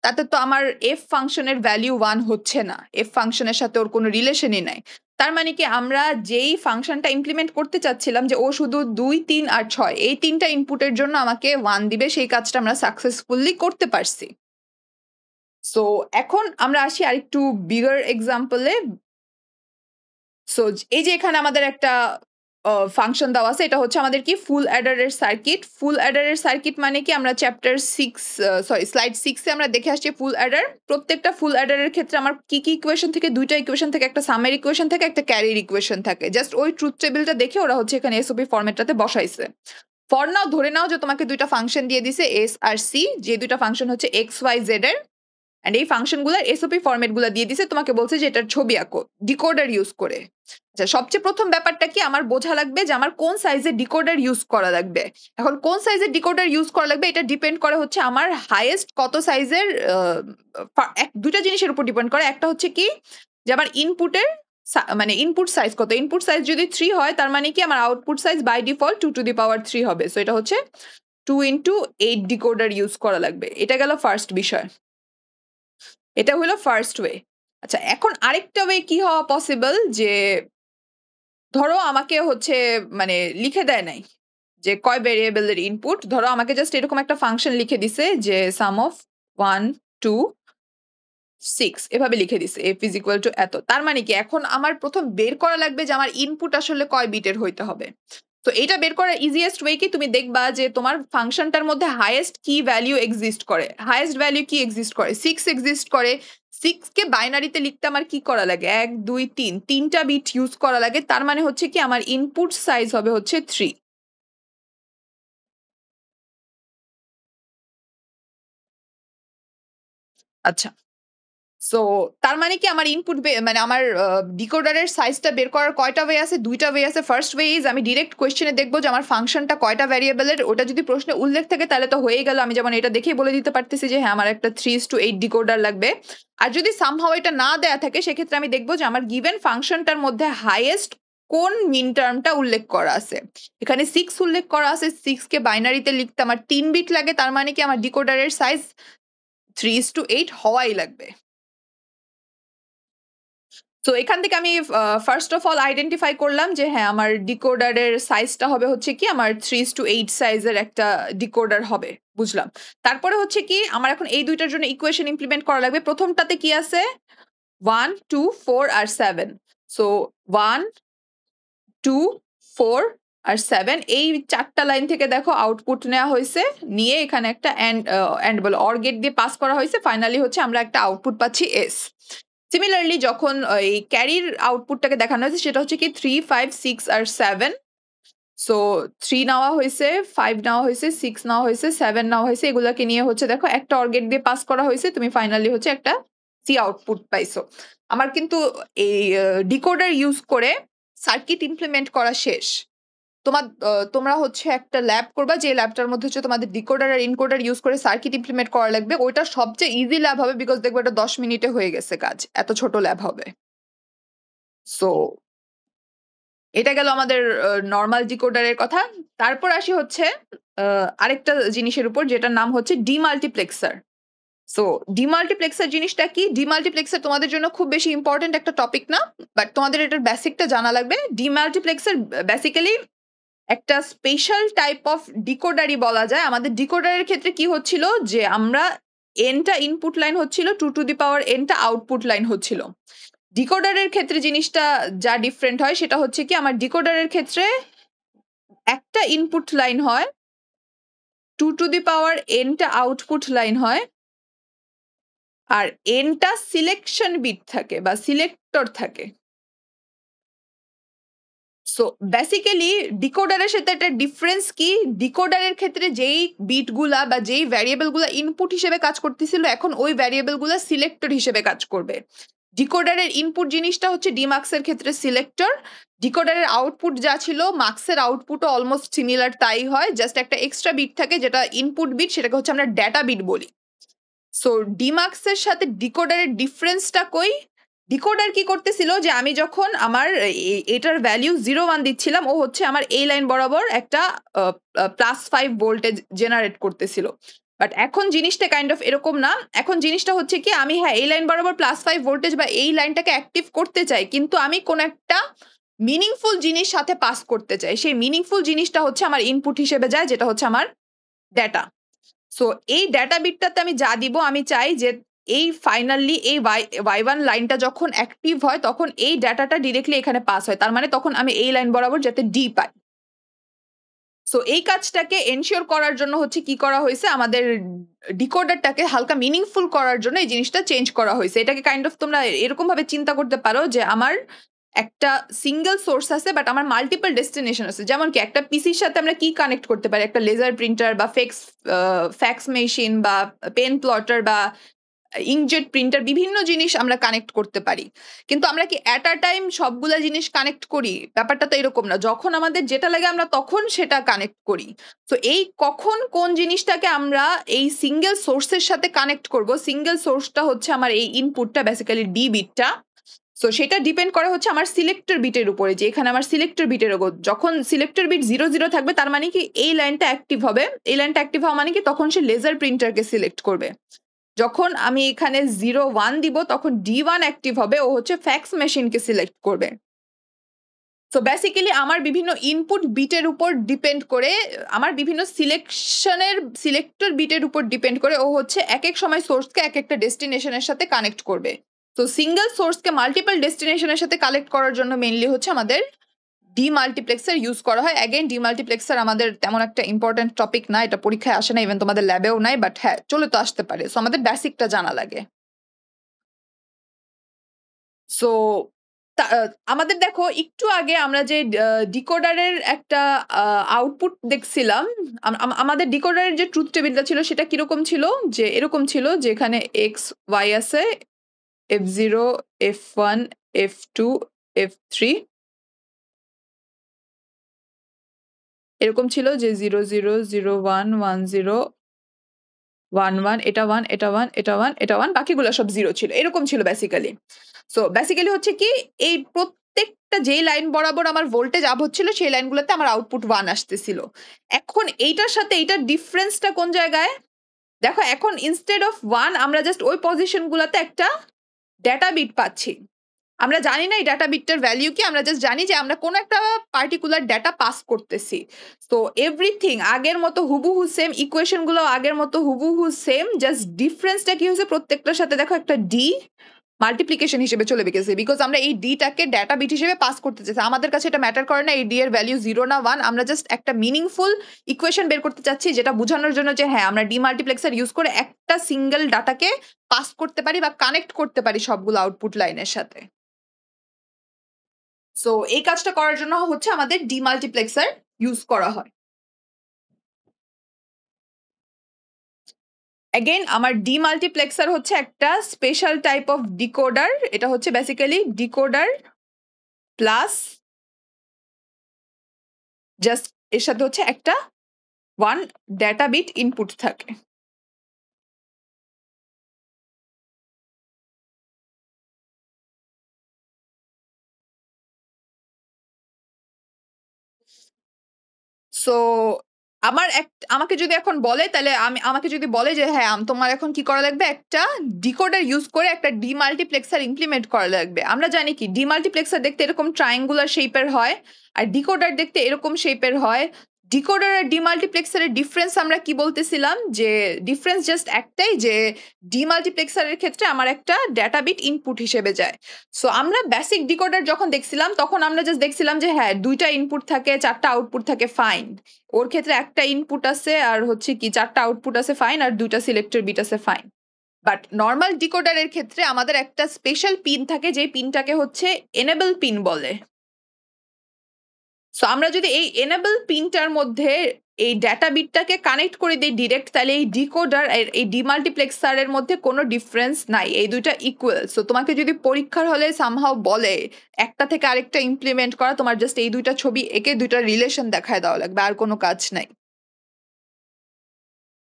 তাতে তো আমার এফ ফাংশনের ভ্যালু 1 হচ্ছে না। এফ ফাংশনের সাথে ওর কোনো রিলেশনই নাই। তার মানে কি আমরা যেই ফাংশনটা ইমপ্লিমেন্ট করতে চাচ্ছিলাম যে ও শুধু 2 3 আর 6 এই 3টা ইনপুটের জন্য আমাকে 1 দিবে সেই কাজটা আমরা সাকসেসফুলি করতে পারছি। সো এখন আমরা আসি আরেকটু বিগার এক্সাম্পলে। সো এই যে এখানে আমাদের একটা ফাংশন দেওয়া আছে। এটা হচ্ছে আমাদের কি ফুল অ্যাডারের সার্কিট। ফুল অ্যাডারের সার্কিট মানে কি আমরা চ্যাপ্টার 6 স্লাইড 6 এ আমরা দেখে আসছি ফুল অ্যাডার। প্রত্যেকটা ফুল অ্যাডারের ক্ষেত্রে আমার কি ইকুয়েশন থেকে ২ টা ইকুয়েশন থেকে একটা সামের ইকুয়েশন থাকে, একটা ক্যারির ইকুয়েশন থাকে। জাস্ট ওই ট্রুথ টেবিলটা দেখে ওরা হচ্ছে এখানে এসওপি ফরম্যাটটাতে বসাইছে। ফর নাও ধরে নাও যে তোমাকে ২ টা ফাংশন দিয়ে দিছে এস আর সি, যে ২ টা ফাংশন হচ্ছে এক্স ওয়াই জেড এর, এন্ড এই ফাংশনগুলোর এসওপি ফরম্যাটগুলো দিয়ে দিছে, তোমাকে বলছে যে এটার ছবি আঁকো ডিকোডার ইউজ করে। আচ্ছা, সবচেয়ে প্রথম ব্যাপারটা কি আমার বোঝা লাগবে যে আমার কোন সাইজের ডিকোডার ইউজ করা লাগবে। এখন কোন সাইজের ডিকোডার ইউজ করা লাগবে এটা ডিপেন্ড করে হচ্ছে আমার হাইয়েস্ট কত সাইজের, দুইটা জিনিসের উপর ডিপেন্ড করে। একটা হচ্ছে কি যে আমার ইনপুটের মানে ইনপুট সাইজ কত। ইনপুট সাইজ যদি 3 হয় তার মানে কি আমার output size by default 2 to the power 3 হবে। সো এটা হচ্ছে 2 into 8 ডিকোডার ইউজ করা লাগবে। এটা গেল ফার্স্ট বিষয়, এটা হলো ফার্স্ট ওয়ে। আচ্ছা, এখন আরেকটা ওয়ে কি হওয়া পসিবল, যে ধরো আমাকে হচ্ছে মানে লিখে দেয় নাই যে কয় ভেরিয়েবলের ইনপুট। ধরো আমাকে জাস্ট এরকম একটা ফাংশন লিখে দিছে যে সাম অফ 1 2 6 এভাবে লিখে দিছে f is equal to এত। তার মানে কি এখন আমার প্রথম বের করা লাগবে যে আমার ইনপুট আসলে কয় বিটের হইতে হবে। তো এটা বের করার ইজিয়েস্ট ওয়ে কি, তুমি দেখবা যে তোমার ফাংশনটার মধ্যে হাইয়েস্ট কি ভ্যালু এক্সিস্ট করে। হাইয়েস্ট ভ্যালু কি এক্সিস্ট করে, 6 এক্সিস্ট করে। 6 কে বাইনারিতে লিখতে আমার কি করা লাগে, 1 2 3 তিনটা বিট ইউজ করা লাগে। তার মানে হচ্ছে কি আমার ইনপুট সাইজ হবে হচ্ছে 3। আচ্ছা, সো তার মানে কি আমার ইনপুট মানে আমার ডিকোডারের সাইজটা বের করার কয়টা ওয়ে আছে, 2টা ওয়ে আছে। ফার্স্ট ওয়ে ইজ আমি ডিরেক্ট কোয়েশ্চেনে দেখবো যে আমার ফাংশনটা কয়টা ভ্যারিয়েবলের, ওটা যদি প্রশ্নে উল্লেখ থাকে তাহলে তো হয়ে গেল। আমি যেমন এটা দেখেই বলে দিতে পারতেছি যে হ্যাঁ আমার একটা 3:8 ডিকোডার লাগবে। আর যদি সামহাও এটা না দেয়া থাকে সেক্ষেত্রে আমি দেখবো যে আমার গিভেন ফাংশনটার মধ্যে হাইয়েস্ট কোন মিন টার্মটা উল্লেখ করা আছে। এখানে 6 উল্লেখ করা আছে, 6 কে বাইনারিতে লিখতে আমার 3 বিট লাগে। তার মানে কি আমার ডিকোডারের সাইজ 3:8 হওয়াই লাগবে। তো এখান থেকে আমি ফার্স্ট অফ অল আইডেন্টিফাই করলাম যে হ্যাঁ আমার ডিকোডারের সাইজটা হবে হচ্ছে কি আমার 3:8 সাইজের একটা ডিকোডার হবে, বুঝলাম। তারপরে হচ্ছে কি আমার এখন এই দুইটার জন্য ইকুয়েশন ইমপ্লিমেন্ট করা লাগবে। প্রথমটাতে কি আছে 1 2 4 আর 7। সো 1 2 4 আর 7 এই চারটা লাইন থেকে দেখো আউটপুট নেওয়া হয়েছে, নিয়ে এখানে একটা এন্ড বলে অর গেট দিয়ে পাস করা হয়েছে। ফাইনালি হচ্ছে আমরা একটা আউটপুট পাচ্ছি এস। সিমিলারলি যখন এই ক্যারির আউটপুটটাকে দেখানো হয়েছে সেটা হচ্ছে কি 3 5 6 আর 7। সো 3 নেওয়া হয়েছে, 5 নেওয়া হয়েছে, 6 নেওয়া হয়েছে, 7 নেওয়া হয়েছে। এগুলাকে নিয়ে হচ্ছে দেখো একটা অর গেট দিয়ে পাস করা হয়েছে, তুমি ফাইনালি হচ্ছে একটা সি আউটপুট পাইছো। আমার কিন্তু এই ডিকোডার ইউজ করে সার্কিট ইমপ্লিমেন্ট করা শেষ। তোমরা হচ্ছে একটা ল্যাব করবা, যে ল্যাবটার মধ্যে হচ্ছে তোমাদের ডিকোডার আর ইনকোডার ইউজ করে সার্কিট ইমপ্লিমেন্ট করা লাগবে। ওইটা সবচেয়ে ইজি ল্যাব হবে, বিকজ দেখবে এটা 10 মিনিটে হয়ে গেছে কাজ, এত ছোট ল্যাব হবে। সো এটা গেল আমাদের নর্মাল ডিকোডারের কথা। তারপর আসি হচ্ছে আরেকটা জিনিসের উপর, যেটার নাম হচ্ছে ডিমাল্টিপ্লেক্সার। সো ডিমাল্টিপ্লেক্সার জিনিসটা কি, ডিমাল্টিপ্লেক্সার তোমাদের জন্য খুব বেশি ইম্পর্টেন্ট একটা টপিক না, বাট তোমাদের এটার বেসিকটা জানা লাগবে। ডিমাল্টিপ্লেক্সার বেসিক্যালি একটা স্পেশাল টাইপ অফ ডিকোডারই বলা যায়। আমাদের ডিকোডারের ক্ষেত্রে কি হচ্ছিল যে আমরা এনটা ইনপুট লাইন হচ্ছিল, 2 টু দি পাওয়ার এনটা আউটপুট লাইন হচ্ছিল। ডিকোডারের ক্ষেত্রে জিনিসটা যা ডিফারেন্ট হয় সেটা হচ্ছে কি আমার ডিকোডারের ক্ষেত্রে একটা ইনপুট লাইন হয়, 2 টু দি পাওয়ার এনটা আউটপুট লাইন হয়, আর এনটা সিলেকশন বিট থাকে বা সিলেক্টর থাকে। সো বেসিক্যালি ডিকোডারের সাথে একটা ডিফারেন্স কি, ডিকোডারের ক্ষেত্রে যেই বিটগুলা বা যেই ভ্যারিয়েবলগুলা ইনপুট হিসেবে কাজ করতেছিল এখন ওই ভ্যারিয়েবলগুলা সিলেক্টর হিসেবে কাজ করবে। ডিকোডারের ইনপুট জিনিসটা হচ্ছে ডিমার্কসের ক্ষেত্রে সিলেক্টর, ডিকোডারের আউটপুট যা ছিল মার্কসের আউটপুটও অলমোস্ট সিমিলার তাই হয়, জাস্ট একটা এক্সট্রা বিট থাকে যেটা ইনপুট বিট, সেটাকে হচ্ছে আমরা ডেটা বিট বলি। সো ডিমার্কসের সাথে ডিকোডারের ডিফারেন্সটা কই, ডিকোডার কি করতেছিল যে আমি যখন আমার এটার ভ্যালু 0 1 দিচ্ছিলাম, ও হচ্ছে আমার এই লাইন বরাবর একটা +5 ভোল্টেজ জেনারেট করতেছিল। বাট এখন জিনিসটা কাইন্ড অফ এরকম না। এখন জিনিসটা হচ্ছে কি আমি হ্যাঁ এই লাইন বরাবর +5 ভোল্টেজ বা এই লাইনটাকে অ্যাক্টিভ করতে চাই, কিন্তু আমি কোন একটা মিনিংফুল জিনিস সাথে পাস করতে চাই। সেই মিনিংফুল জিনিসটা হচ্ছে আমার ইনপুট হিসেবে যায়, যেটা হচ্ছে আমার ডেটা। সো এই ডেটা বিটটাতে আমি যা দিব, আমি চাই যে এই ফাইনালি এই y1 লাইনটা যখন অ্যাক্টিভ হয় তখন এই ডাটাটা ডিরেক্টলি এখানে পাস হয়, তার মানে তখন আমি এই লাইন বরাবর যাতে ডি পাই। সো এই কাজটাকে এনশিওর করার জন্য হচ্ছে কি করা হয়েছে, আমাদের ডিকোডারটাকে হালকা মিনিংফুল করার জন্য এই জিনিসটা চেঞ্জ করা হয়েছে। এটাকে কাইন্ড অফ তোমরা এরকম ভাবে চিন্তা করতে পারো যে আমার একটা সিঙ্গেল সোর্স আছে বাট আমার মাল্টিপল ডেস্টিনেশন আছে। যেমন কি একটা পিসির সাথে আমরা কি কানেক্ট করতে পারি, একটা লেজার প্রিন্টার বা ফ্যাক্স মেশিন বা পেন প্লটার বা ইঙ্কজেট প্রিন্টার, বিভিন্ন জিনিস আমরা কানেক্ট করতে পারি। কিন্তু আমরা কি অ্যাট আ টাইম সবগুলা জিনিস কানেক্ট করি? ব্যাপারটা তো এরকম না। যখন আমাদের যেটা লাগে আমরা তখন সেটা কানেক্ট করি। তো এই কখন কোন জিনিসটাকে আমরা এই সিঙ্গেল সোর্সের সাথে কানেক্ট করব, সিঙ্গেল সোর্সটা হচ্ছে আমার এই ইনপুটটা, বেসিক্যালি ডি বিটটা। সো সেটা ডিপেন্ড করে হচ্ছে আমার সিলেক্টর বিটের উপরে, যে এখানে আমার সিলেক্টর বিটের উপর যখন সিলেক্টর বিট 0 0 থাকবে তার মানে কি এই লাইনটা অ্যাক্টিভ হবে। এই লাইনটা অ্যাক্টিভ হওয়া মানে কি তখন সে লেজার প্রিন্টারকে সিলেক্ট করবে। যখন আমি এখানে 0 1 দিব তখন D1 অ্যাক্টিভ হবে, ও হচ্ছে ফ্যাক্স মেশিনকে সিলেক্ট করবে। সো বেসিক্যালি আমার বিভিন্ন ইনপুট বিটের উপর ডিপেন্ড করে, আমার বিভিন্ন সিলেক্টর বিটের উপর ডিপেন্ড করে ও হচ্ছে এক এক সময় সোর্সকে এক একটা ডেস্টিনেশনের সাথে কানেক্ট করবে। তো সিঙ্গেল সোর্সকে মাল্টিপল ডেস্টিনেশনের সাথে কালেক্ট করার জন্য মেইনলি হচ্ছে আমাদের ডিমাল্টিপ্লেক্সার ইউজ করা হয়। অ্যাগেন ডিমাল্টিপ্লেক্সার আমাদের তেমন একটা ইম্পর্টেন্ট টপিক না, এটা পরীক্ষায় আসে না, ইভেন তোমাদের ল্যাবেও নাই, বাট হ্যাঁ চলে তো আসতে পারে। সো আমাদের বেসিকটা জানা লাগে। সো আমাদের দেখো একটু আগে আমরা যে ডিকোডারের একটা আউটপুট দেখছিলাম, আমাদের ডিকোডারের যে ট্রুথ টেবিলটা ছিল সেটা কিরকম ছিল, যে এরকম ছিল যে এখানে এক্স ওয়াই আছে, F0 F1 F2 F3 এরকম ছিল, যে 0 0 0 1 1 0 1 1, এটা 1 এটা 1 এটা 1 এটা 1, বাকিগুলো সব 0 ছিল, এরকম ছিল বেসিক্যালি। সো বেসিক্যালি হচ্ছে কি এই প্রত্যেকটা যে লাইন বরাবর আমার ভোল্টেজ আপ হচ্ছিল সেই লাইনগুলোতে আমার আউটপুট 1 আসতেছিল। এখন এইটার সাথে এইটার ডিফারেন্সটা কোন জায়গায় দেখো, এখন ইনস্টেড অফ 1 আমরা জাস্ট ওই পজিশনগুলোতে একটা ডেটা বিট পাচ্ছি। আমরা জানি না এই ডাটা বিটটার ভ্যালিউ কি, আমরা জাস্ট জানি যে আমরা কোনো একটা পার্টিকুলার ডাটা পাস করতেছি। তো এভরিথিং আগের মতো হুবহু সেম, ইকুয়েশন গুলো আগের মতো হুবহু সেম, জাস্ট ডিফারেন্সটা কি হয়েছে প্রত্যেকটার সাথে দেখো একটা ডি মাল্টিপ্লিকেশন হিসেবে চলে গেছে, বিকজ আমরা এই ডিটাকে ডাটা বিট হিসেবে পাস করতে চাইছি। আমাদের কাছে এটা ম্যাটার করে না এই ডি এর ভ্যালিউ 0 না 1, আমরা জাস্ট একটা মিনিংফুল ইকুয়েশন বের করতে চাচ্ছি যেটা বোঝানোর জন্য যে হ্যাঁ আমরা ডিমাল্টিপ্লেক্সার ইউজ করে একটা সিঙ্গেল ডাটাকে পাস করতে পারি বা কানেক্ট করতে পারি সবগুলো আউটপুট লাইনের সাথে। সো এই কাজটা করার জন্য হচ্ছে আমাদের ডিমাল্টিপ্লেক্সার ইউজ করা হয়। অ্যাগেন আমার ডিমাল্টিপ্লেক্সার হচ্ছে একটা স্পেশাল টাইপ অফ ডিকোডার। এটা হচ্ছে বেসিক্যালি ডিকোডার প্লাস জাস্ট এর সাথে হচ্ছে একটা 1 ডেটা বিট ইনপুট থাকে। সো আমাকে যদি এখন বলে, তাহলে আমাকে যদি বলে যে হ্যাঁ তোমার এখন কি করা লাগবে, একটা ডিকোডার ইউজ করে একটা ডিমাল্টিপ্লেক্সার ইমপ্লিমেন্ট করা লাগবে। আমরা জানি কি ডিমাল্টিপ্লেক্সার দেখতে এরকম ট্রায়াঙ্গুলার শেপের হয় আর ডিকোডার দেখতে এরকম শেপের হয়। ডিকোডার আর ডিমাল্টিপ্লেক্সারের ডিফারেন্স আমরা কি বলতেছিলাম, যে ডিফারেন্স জাস্ট একটাই, যে ডিমাল্টিপ্লেক্সারের ক্ষেত্রে আমার একটা ডেটা বিট ইনপুট হিসেবে যায়। সো আমরা বেসিক ডিকোডার যখন দেখছিলাম তখন আমরা জাস্ট দেখছিলাম যে হ্যাঁ 2টা ইনপুট থাকে 4টা আউটপুট থাকে, ফাইন। ওর ক্ষেত্রে একটা ইনপুট আছে আর হচ্ছে কি 4টা আউটপুট আছে, ফাইন, আর 2টা সিলেক্টর বিট আছে, ফাইন। বাট নর্মাল ডিকোডারের ক্ষেত্রে আমাদের একটা স্পেশাল পিন থাকে, যে পিনটাকে হচ্ছে এনেবল পিন বলে। সো আমরা যদি এই এনেবল পিনটার মধ্যে এই ডেটা বিটটাকে কানেক্ট করে দিই ডিরেক্ট, তাহলে এই ডিকোডার আর এই ডিমাল্টিপ্লেক্সারের মধ্যে কোনো ডিফারেন্স নাই, এই দুইটা ইকুয়াল। সো তোমাকে যদি পরীক্ষার হলে সামহাও বলে একটা থেকে আরেকটা ইমপ্লিমেন্ট করা, তোমার জাস্ট এই দুইটা ছবি এঁকে দুইটা রিলেশন দেখায় দেওয়া লাগবে, আর কোনো কাজ নাই।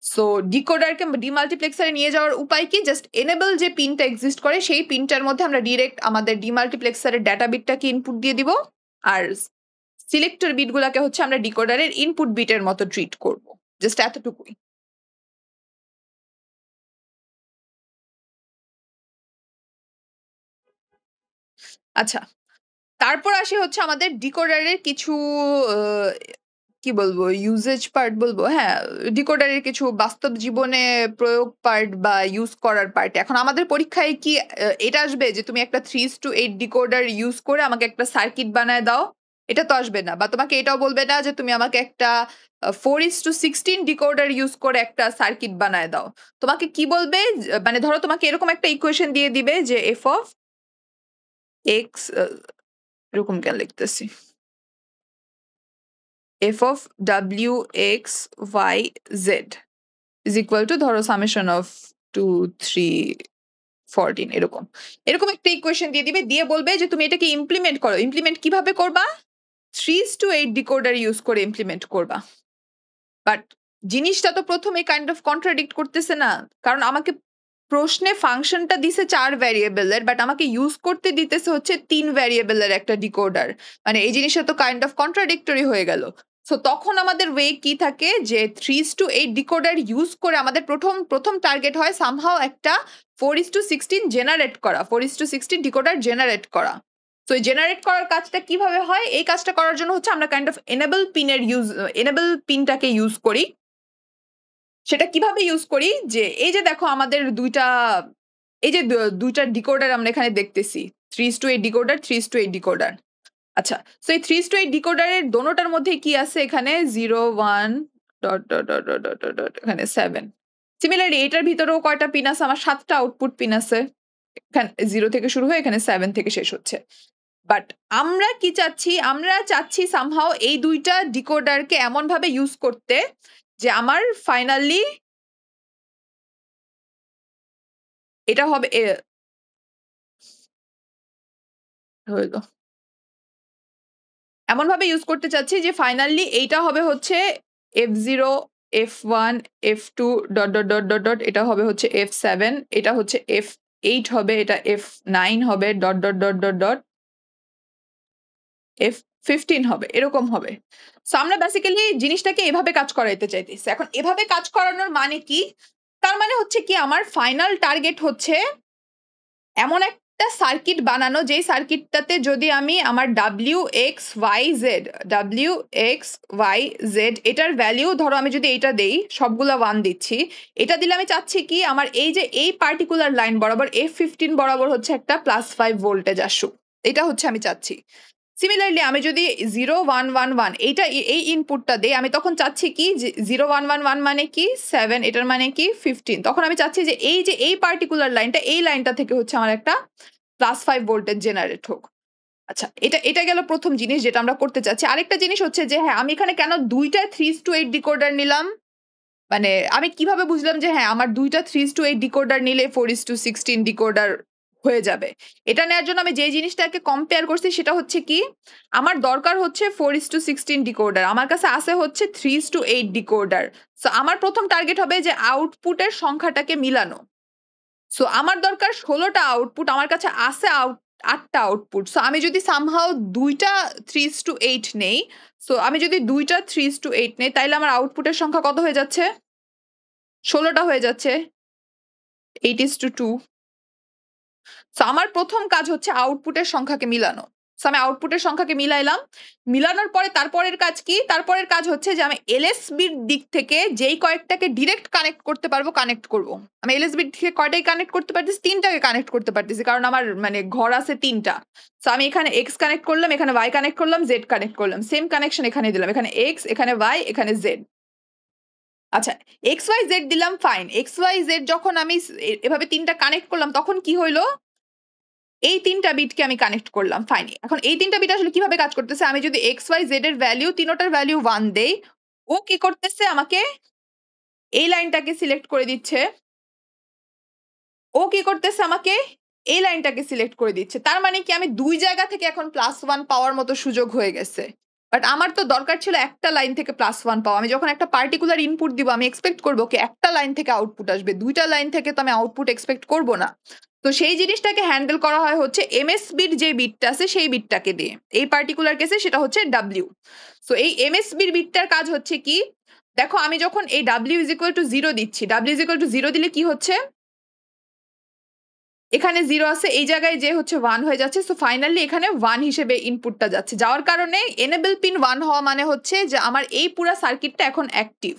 সো ডিকোডারকে ডিমাল্টিপ্লেক্সারে নিয়ে যাওয়ার উপায় কি, জাস্ট এনেবল যে পিনটা এক্সিস্ট করে সেই পিনটার মধ্যে আমরা ডিরেক্ট আমাদের ডিমাল্টিপ্লেক্সারের ডেটা বিটটাকে ইনপুট দিয়ে দিব, আর সিলেক্টর বিটগুলোকে হচ্ছে আমরা ডিকোডারের ইনপুট বিটের মতো ট্রিট করব, জাস্ট এতটুকুই। আচ্ছা, তারপর আসি হচ্ছে আমাদের ডিকোডারের কিছু কি বলবো ইউজেজ পার্ট বলবো, হ্যাঁ, ডিকোডারের কিছু বাস্তব জীবনে প্রয়োগ পার্ট বা ইউজ করার পার্ট। এখন আমাদের পরীক্ষায় কি এটা আসবে যে তুমি একটা 3:8 ডিকোডার ইউজ করে আমাকে একটা সার্কিট বানায় দাও? এটা তো আসবে না। বা তোমাকে এটাও বলবে না যে তুমি আমাকে একটা 4:16 ডিকোডার ইউজ করে একটা সার্কিট বানায় দাও। তোমাকে কি বলবে, মানে ধরো তোমাকে এরকম একটা ইকুয়েশন দিয়ে দিবে যে এফ অফ এক্স, এরকম কেন লিখতেছি, f of w x y z is equal to ধরো summation of 2 3 14 এরকম এরকম একটা ইকুয়েশন দিয়ে দিবে, দিয়ে বলবে যে তুমি এটাকে ইমপ্লিমেন্ট করো। ইমপ্লিমেন্ট কিভাবে করবা? 3:8 ডিকোডার ইউজ করে ইমপ্লিমেন্ট করবা। বাট জিনিসটা তো প্রথমে কাইন্ড অফ কন্ট্রাডিক্ট করতেছে না, কারণ আমাকে প্রশ্নে ফাংশনটা দিছে 4 ভ্যারিয়েবলের, বাট আমাকে ইউজ করতে দিতেছে হচ্ছে 3 ভ্যারিয়েবলের একটা ডিকোডার। মানে এই জিনিসটা তো কাইন্ড অফ কন্ট্রাডিক্টরি হয়ে গেল। সো তখন আমাদের ওয়ে কি থাকে যে 3:8 ডিকোডার ইউজ করে আমাদের প্রথম টার্গেট হয় সামহাও একটা 4:16 জেনারেট করা, 4:16 ডিকোডার জেনারেট করা। তো জেনারেট করার কাজটা কিভাবে হয়? এই কাজটা করার জন্য হচ্ছে আমরা কাইন্ড অফ এনেবল পিনটাকে ইউজ করি। সেটা কিভাবে ইউজ করি, যে এই যে দেখো আমাদের দুইটা ডিকোডার আমরা এখানে দেখতেছি, 3:8 ডিকোডার, 3:8 ডিকোডার। আচ্ছা, সো এই 3:8 ডিকোডারের দোনোটার মধ্যে কি আছে? এখানে 0 1 dot dot dot dot dot dot dot, এখানে 7। সিমিলারলি এটার ভিতরেও কয়টা পিন আছে? আমার 7টা আউটপুট পিন আছে। এখানে 0 থেকে শুরু হয়ে এখানে 7 থেকে শেষ হচ্ছে। বাট আমরা কি চাচ্ছি? আমরা চাচ্ছি সামহাও এই দুইটা ডিকোডারকে এমন ভাবে ইউজ করতে যে আমার ফাইনালি এটা হবে হইলো, এমন ভাবে ইউজ করতে চাচ্ছি যে ফাইনালি এইটা হবে হচ্ছে f0 f1 f2 dot dot dot dot dot, এটা হবে হচ্ছে f7, এটা হচ্ছে f8 হবে, এটা f9 হবে, dot dot dot dot dot f15 হবে, এরকম হবে। সো আমরা বেসিক্যালি জিনিসটাকে এভাবে কাজ করাইতে চাইতেছি। এখন এভাবে কাজ করানোর মানে কি? তার মানে হচ্ছে কি আমার ফাইনাল টার্গেট হচ্ছে এমন একটা সার্কিট বানানো, যেই সার্কিটটাতে যদি আমি আমার w x y z এটার ভ্যালু, ধরো আমি যদি এটা দেই, সবগুলা 1 দিচ্ছি, এটা দিলে আমি চাচ্ছি কি আমার এই পার্টিকুলার লাইন বরাবর f15 বরাবর হচ্ছে একটা +5 ভোল্টেজ আসুক। এটা হচ্ছে আমি চাচ্ছি। সিমিলারলি আমি যদি 0 1 1 1 এই ইনপুটটা দেই, আমি তখন চাচ্ছি কি যে 0 1 1 1 মানে কি 7, এটার মানে কি 15। তখন আমি চাচ্ছি যে এই পার্টিকুলার লাইনটা, এই লাইনটা থেকে হচ্ছে আমার একটা +5 ভোল্টেজ জেনারেট হোক। আচ্ছা, এটা গেল প্রথম জিনিস যেটা আমরা করতে চাচ্ছি। আরেকটা জিনিস হচ্ছে যে হ্যাঁ, আমি এখানে কেন দুইটা 3:8 ডিকোডার নিলাম? মানে আমি কিভাবে বুঝলাম যে হ্যাঁ, আমার দুইটা 3:8 ডিকোডার নিলে 4:16 ডিকোডার হয়ে যাবে? এটা নেওয়ার জন্য আমি যে জিনিসটাকে কম্পেয়ার করছি সেটা হচ্ছে কি, আমার দরকার হচ্ছে 4:16 ডিকোডার, আমার কাছে আছে হচ্ছে 3:8 ডিকোডার। সো আমার প্রথম টার্গেট হবে যে আউটপুটের সংখ্যাটাকে মিলানো। সো আমার দরকার 16টা আউটপুট, আমার কাছে আছে 8টা আউটপুট। সো আমি যদি সামহাও দুইটা 3:8 নেই, সো আমি যদি দুইটা 3:8 নেই, তাইলে আমার আউটপুটের সংখ্যা কত হয়ে যাচ্ছে? 16টা হয়ে যাচ্ছে, 8:2। সো আমার প্রথম কাজ হচ্ছে আউটপুটের সংখ্যাকে মিলানো। সো আমি আউটপুটের সংখ্যাকে মিলাইলাম। মিলানোর পরে তারপরের কাজ কি? তারপরের কাজ হচ্ছে যে আমি এলএসবির দিক থেকে যেই কয়েকটাকে ডিরেক্ট কানেক্ট করতে পারবো কানেক্ট করব। আমি এলএসবির থেকে কয়টাই কানেক্ট করতে পারতেছি? 3টাকে কানেক্ট করতে পারতেছি, কারণ আমার মানে ঘর আছে 3টা। সো আমি এখানে এক্স কানেক্ট করলাম, এখানে ওয়াই কানেক্ট করলাম, জেড কানেক্ট করলাম, সেম কানেকশন এখানে দিলাম, এখানে এক্স, এখানে ওয়াই, এখানে জেড। আচ্ছা, এক্স ওয়াই জেড দিলাম, ফাইন। এক্স ওয়াই জেড যখন আমি এভাবে 3টা কানেক্ট করলাম, তখন কি হইলো? এই 3টা বিটকে আমি কানেক্ট করলাম, ফাইন। এখন এই 3টা বিট আসলে কিভাবে কাজ করতেছে? আমি যদি এক্স ওয়াই জেড এর ভ্যালু, তিনোটার ভ্যালু 1 দেই, ও কি করতেছে? আমাকে এই লাইনটাকে সিলেক্ট করে দিচ্ছে। ও কি করতেছে? আমাকে এই লাইনটাকে সিলেক্ট করে দিচ্ছে। তার মানে কি আমি 2 জায়গা থেকে এখন +1 পাওয়ার মতো সুযোগ হয়ে গেছে। বাট আমার তো দরকার ছিল একটা লাইন থেকে +1 পাওয়া। আমি যখন একটা পার্টিকুলার ইনপুট দিব, আমি এক্সপেক্ট করবো কি একটা লাইন থেকে আউটপুট আসবে। 2টা লাইন থেকে তো আমি আউটপুট এক্সপেক্ট করব না। তো সেই জিনিসটাকে হ্যান্ডেল করা হয় হচ্ছে এমএসবির যে বিটটা আছে সেই বিটটাকে দিয়ে। এই পার্টিকুলার কেসে সেটা হচ্ছে ডাব্লিউ। সো এই এমএসবির বিটটার কাজ হচ্ছে কি, দেখো আমি যখন এই ডাব্লিউ ইজ ইকুয়াল টু 0 দিচ্ছি, ডাব্লিউ ইজ ইকুয়াল টু 0 দিলে কি হচ্ছে? এখানে 0 আছে, এই জায়গায় যে হচ্ছে 1 হয়ে যাচ্ছে। সো ফাইনালি এখানে 1 হিসেবে ইনপুটটা যাচ্ছে। যাওয়ার কারণে এনেবল পিন 1 হওয়া মানে হচ্ছে যে আমার এই পুরা সার্কিটটা এখন active.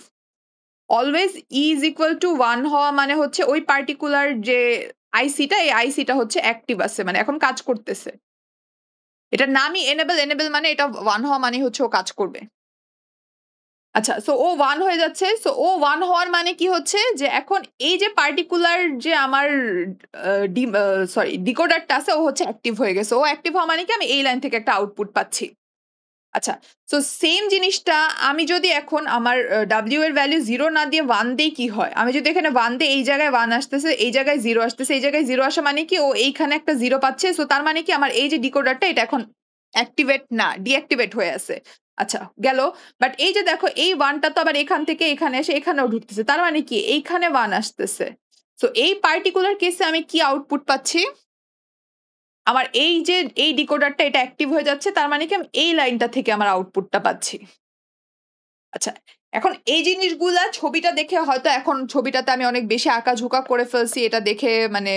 Always E is equal to 1 হওয়া মানে হচ্ছে ওই পার্টিকুলার যে আইসিটা, এই আইসিটা হচ্ছে অ্যাক্টিভ আছে, মানে এখন কাজ করতেছে। এটার নামই এনেবল, এনেবল মানে এটা 1 হওয়া মানে হচ্ছে ও কাজ করবে। আচ্ছা, সো ও 1 হয়ে যাচ্ছে। সো ও 1 হওয়ার মানে কি হচ্ছে যে এখন এই যে পার্টিকুলার যে আমার ডিকোডারটা আছে ও হচ্ছে অ্যাক্টিভ হয়ে গেছে। ও অ্যাক্টিভ হওয়া মানে কি আমি এই লাইন থেকে একটা আউটপুট পাচ্ছি। আচ্ছা, সো সেম জিনিসটা আমি যদি এখন আমার W এর ভ্যালু 0 না দিয়ে 1 দেই কি হয়? আমি যদি এখানে 1 দেই, এই জায়গায় 1 আসতেছে, এই জায়গায় 0 আসতেছে, এই জায়গায় 0 আসা মানে কি ও এইখানে একটা 0 পাচ্ছে। সো তার মানে কি আমার এই যে ডিকোডারটা এটা এখন অ্যাক্টিভেট না, ডিঅ্যাক্টিভেট হয়ে আছে। আচ্ছা, গেল। বাট এই যে দেখো এই 1 টা তো আবার এখান থেকে এখানে এসে এখানেও ঢুকতেছে। তার মানে কি এইখানে 1 আসতেছে। সো এই পার্টিকুলার কেসে আমি কি আউটপুট পাচ্ছি? আমার এই যে এই ডিকোডারটা এটা অ্যাক্টিভ হয়ে যাচ্ছে, তার মানে কি আমি এই লাইনটা থেকে আমার আউটপুটটা পাচ্ছি। আচ্ছা, এখন এই জিনিসগুলা ছবিটা দেখে হয়তো এখন ছবিটাতে আমি অনেক বেশি আঁকাঝোঁকা করে ফেলছি। এটা দেখে মানে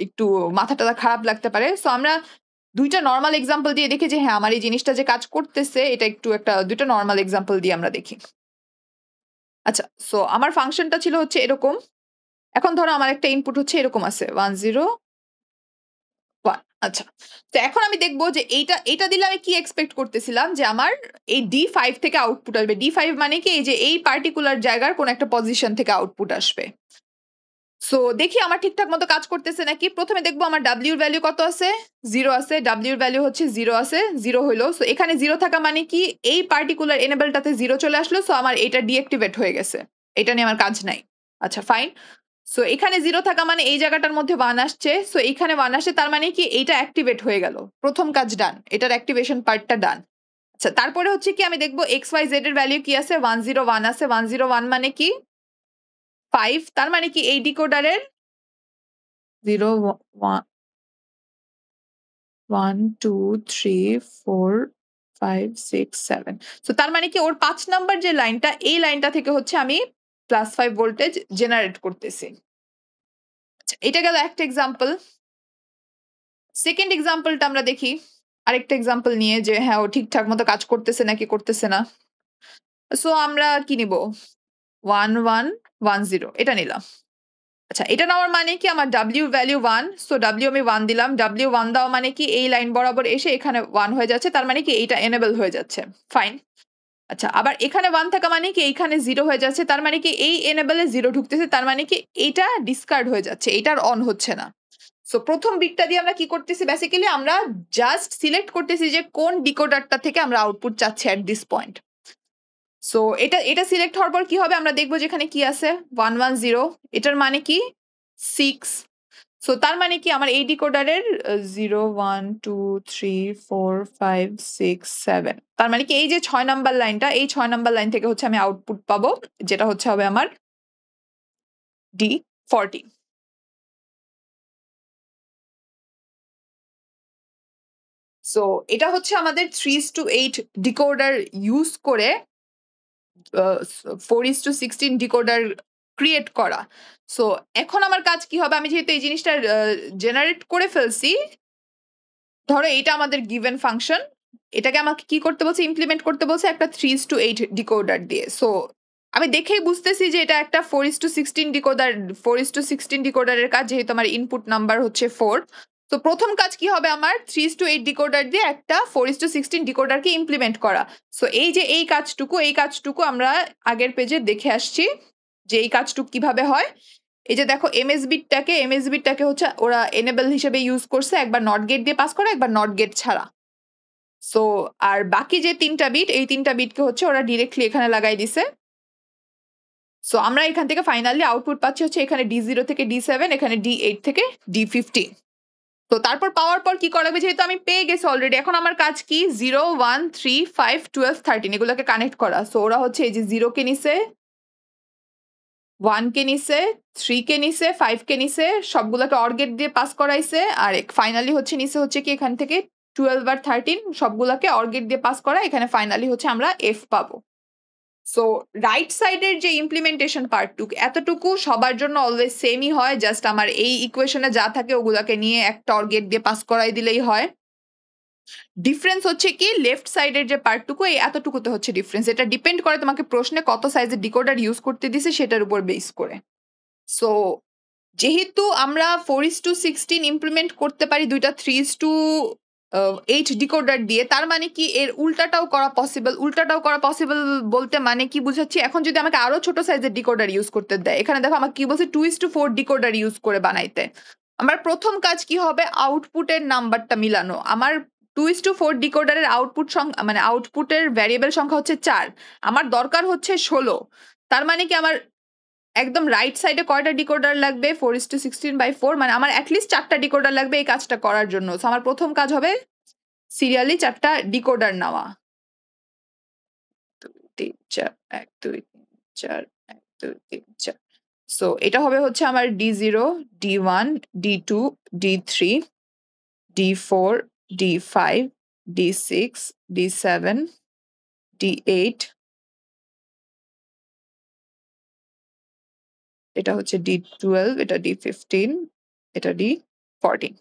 একটু মাথা-টাথা খারাপ লাগতে পারে। সো আমরা ২ টা নরমাল এক্সাম্পল দিয়ে দেখি যে হ্যাঁ, আমার এই জিনিসটা যে কাজ করতেছে এটা একটু একটা ২ টা নরমাল এক্সাম্পল দিয়ে আমরা দেখি। আচ্ছা, সো আমার ফাংশনটা ছিল হচ্ছে এরকম। এখন ধরো আমার একটা ইনপুট হচ্ছে এরকম আছে 1 0 1। আচ্ছা, তো এখন আমি দেখব যে এইটা দিলে আমি কি এক্সপেক্ট করতেছিলাম যে আমার এই D5 থেকে আউটপুট আসবে। D5 মানে কি এই যে এই পার্টিকুলার জায়গার কোন একটা পজিশন থেকে আউটপুট আসবে। সো দেখি আমার ঠিকঠাক মতো কাজ করতেছে নাকি। প্রথমে দেখবো আমার W এর ভ্যালু কত আছে? 0 আছে। W এর ভ্যালু হচ্ছে 0 আছে। 0 হইলো। সো এখানে 0 থাকা মানে কি এই পার্টিকুলার এনেবলটাতে 0 চলে আসলো। সো আমার এটা ডিঅ্যাক্টিভেট হয়ে গেছে। এটা নিয়ে আমার কাজ নাই। আচ্ছা, ফাইন। সো এখানে 0 থাকা মানে এই জায়গাটার মধ্যে 1 আসছে। সো এইখানে 1 আসে, তার মানে কি এইটা অ্যাক্টিভেট হয়ে গেল। প্রথম কাজ ডান। এটার অ্যাক্টিভেশন পার্টটা ডান। আচ্ছা, তারপরে হচ্ছে কি আমি দেখব XYZ এর ভ্যালু কি আছে? 1 0 1 আছে। 1 0 1 মানে কি 5। তার মানে কি এই ডিকোডারের 0 1 2 3 4 5 6 7। সো তার মানে কি ওর ৫ নাম্বার যে লাইনটা, এই লাইনটা থেকে হচ্ছে আমি +5 ভোল্টেজ জেনারেট করতেছি। আচ্ছা, এটা গেল একটা এক্সাম্পল। সেকেন্ড এক্সাম্পলটা আমরা দেখি। আরেকটা এক্সাম্পল নিয়ে যে হ্যাঁ, ও ঠিকঠাক মতো কাজ করতেছে নাকি করতেছে না। সো আমরা কি নিব? 1 1 1 0 এটা নিলাম। আচ্ছা, এটা নেওয়ার মানে কি আমার W ভ্যালু 1। সো W আমি 1 দিলাম। W 1 দেওয়া মানে কি এই লাইন বরাবর এসে এখানে 1 হয়ে যাচ্ছে। তার মানে কি এইটা এনেবল হয়ে যাচ্ছে। ফাইন। আচ্ছা, আবার এখানে 1 থাকা মানে কি এইখানে 0 হয়ে যাচ্ছে। তার মানে কি এই এনেবল এ 0 ঢুকতেছে। তার মানে কি এইটা ডিসকার্ড হয়ে যাচ্ছে। এইটার অন হচ্ছে না। সো প্রথম বিটটা দিয়ে আমরা কি করতেছি? বেসিক্যালি আমরা জাস্ট সিলেক্ট করতেছি যে কোন ডিকোডারটা থেকে আমরা আউটপুট চাচ্ছি এট দিস পয়েন্ট। সো এটা সিলেক্ট হওয়ার পর কি হবে? আমরা দেখব যে এখানে কি আছে 1 1 0। এটার মানে কি 6। সো তার মানে কি আমার এই ডিকোডারের 0 1 2 3 4 5 6 7। তার মানে কি এই যে ৬ নাম্বার লাইনটা, এই ৬ নাম্বার লাইন থেকে হচ্ছে আমি আউটপুট পাবো, যেটা হচ্ছে হবে আমার D14। সো এটা হচ্ছে আমাদের 3:8 ডিকোডার ইউজ করে 4:16 ডিকোডার ক্রিয়েট করা। সো এখন আমার কাজ কি হবে? আমি যেহেতু এই জিনিসটা জেনারেট করে ফেলছি, ধরো এটা আমাদের গিভেন ফাংশন। এটাকে আমাকে কি করতে বলছে? ইমপ্লিমেন্ট করতে বলছে একটা 3:8 ডিকোডার দিয়ে। সো আমি দেখেই বুঝতেছি যে এটা একটা 4:16 ডিকোডার, 4:16 ডিকোডারের কাজ, যেহেতু আমার ইনপুট নাম্বার হচ্ছে 4। তো প্রথম কাজ কি হবে আমার? 3:8 ডিকোডার দিয়ে একটা 4:16 ডিকোডারকে ইমপ্লিমেন্ট করা। সো এই যে এই কাজটুকু আমরা আগের পেজে দেখে আসছি যে এই কাজটুকু কিভাবে হয়। এই যে দেখো এমএস বিটটাকে হচ্ছে ওরা এনেবল হিসেবে ইউজ করছে, একবার নট গেট দিয়ে পাস করা, একবার নট গেট ছাড়া। সো আর বাকি যে ৩টা বিট, এই ৩টা বিটকে হচ্ছে ওরা ডিরেক্টলি এখানে লাগাই দিছে। সো আমরা এখান থেকে ফাইনালি আউটপুট পাচ্ছি হচ্ছে এখানে D0 থেকে D7, এখানে D8 থেকে D15। তো তারপর পাওয়ার পর কি করা হবে? যেহেতু আমি পেয়ে গেছি অলরেডি, এখন আমার কাজ কি? 0 1 3 5 12 13 এগুলোকে কানেক্ট করা। সো ওরা হচ্ছে এই যে 0 কে নিছে, 1 কে নিছে, 3 কে নিছে, 5 কে নিছে, সবগুলোকে অর গেট দিয়ে পাস করাইছে। আর ফাইনালি হচ্ছে নিছে হচ্ছে কি এখান থেকে 12 আর 13 সবগুলোকে অর গেট দিয়ে পাস করা। এখানে ফাইনালি হচ্ছে আমরা F পাবো। সো রাইট সাইডের যে ইমপ্লিমেন্টেশন পার্টটুকু এতটুকু সবার জন্য অলওয়েজ সেমই হয়, জাস্ট আমার এই ইকুয়েশনে যা থাকে ওগুলাকে নিয়ে একটা অর গেট দিয়ে পাস করাই দিলেই হয়। ডিফারেন্স হচ্ছে কি লেফট সাইডের যে পার্টটুকু এই এতটুকুতে হচ্ছে ডিফারেন্স। এটা ডিপেন্ড করে তোমাকে প্রশ্নে কত সাইজের ডিকোডার ইউজ করতে দিছে সেটার উপর বেস করে। সো যেহেতু আমরা 4:16 ইমপ্লিমেন্ট করতে পারি দুইটা 3:8 ডিকোডার দিয়ে, তার মানে কি এর উল্টাটাও করা পসিবল। উল্টাটাও করা পসিবল বলতে মানে কি বুঝাচ্ছি, এখন যদি আমাকে আরো ছোট সাইজের ডিকোডার ইউজ করতে দেয়, এখানে দেখো আমাকে কি বলছে 2:4 ডিকোডার ইউজ করে বানাইতে। আমার প্রথম কাজ কি হবে, আউটপুটের নাম্বারটা মিলানো। আমার 2:4 ডিকোডারের আউটপুট সংখ্যা মানে আউটপুটের ভ্যারিয়েবল সংখ্যা হচ্ছে 4, আমার দরকার হচ্ছে 16। তার মানে কি আমার একদম রাইট সাইডে কয়টা ডিকোডার লাগবে, 4:16/4, মানে আমার অ্যাটলিস্ট 4টা ডিকোডার লাগবে এই কাজটা করার জন্য। সো আমার প্রথম কাজ হবে সিরিয়ালি 4টা ডিকোডার নেওয়া। 2 3 4 1 2 3 4 1 2 3 4। সো এটা হবে হচ্ছে আমার D0 D1 D2 D3 D4 D5 D6 D7 D8, এটা হচ্ছে D12, এটা D15, এটা D14।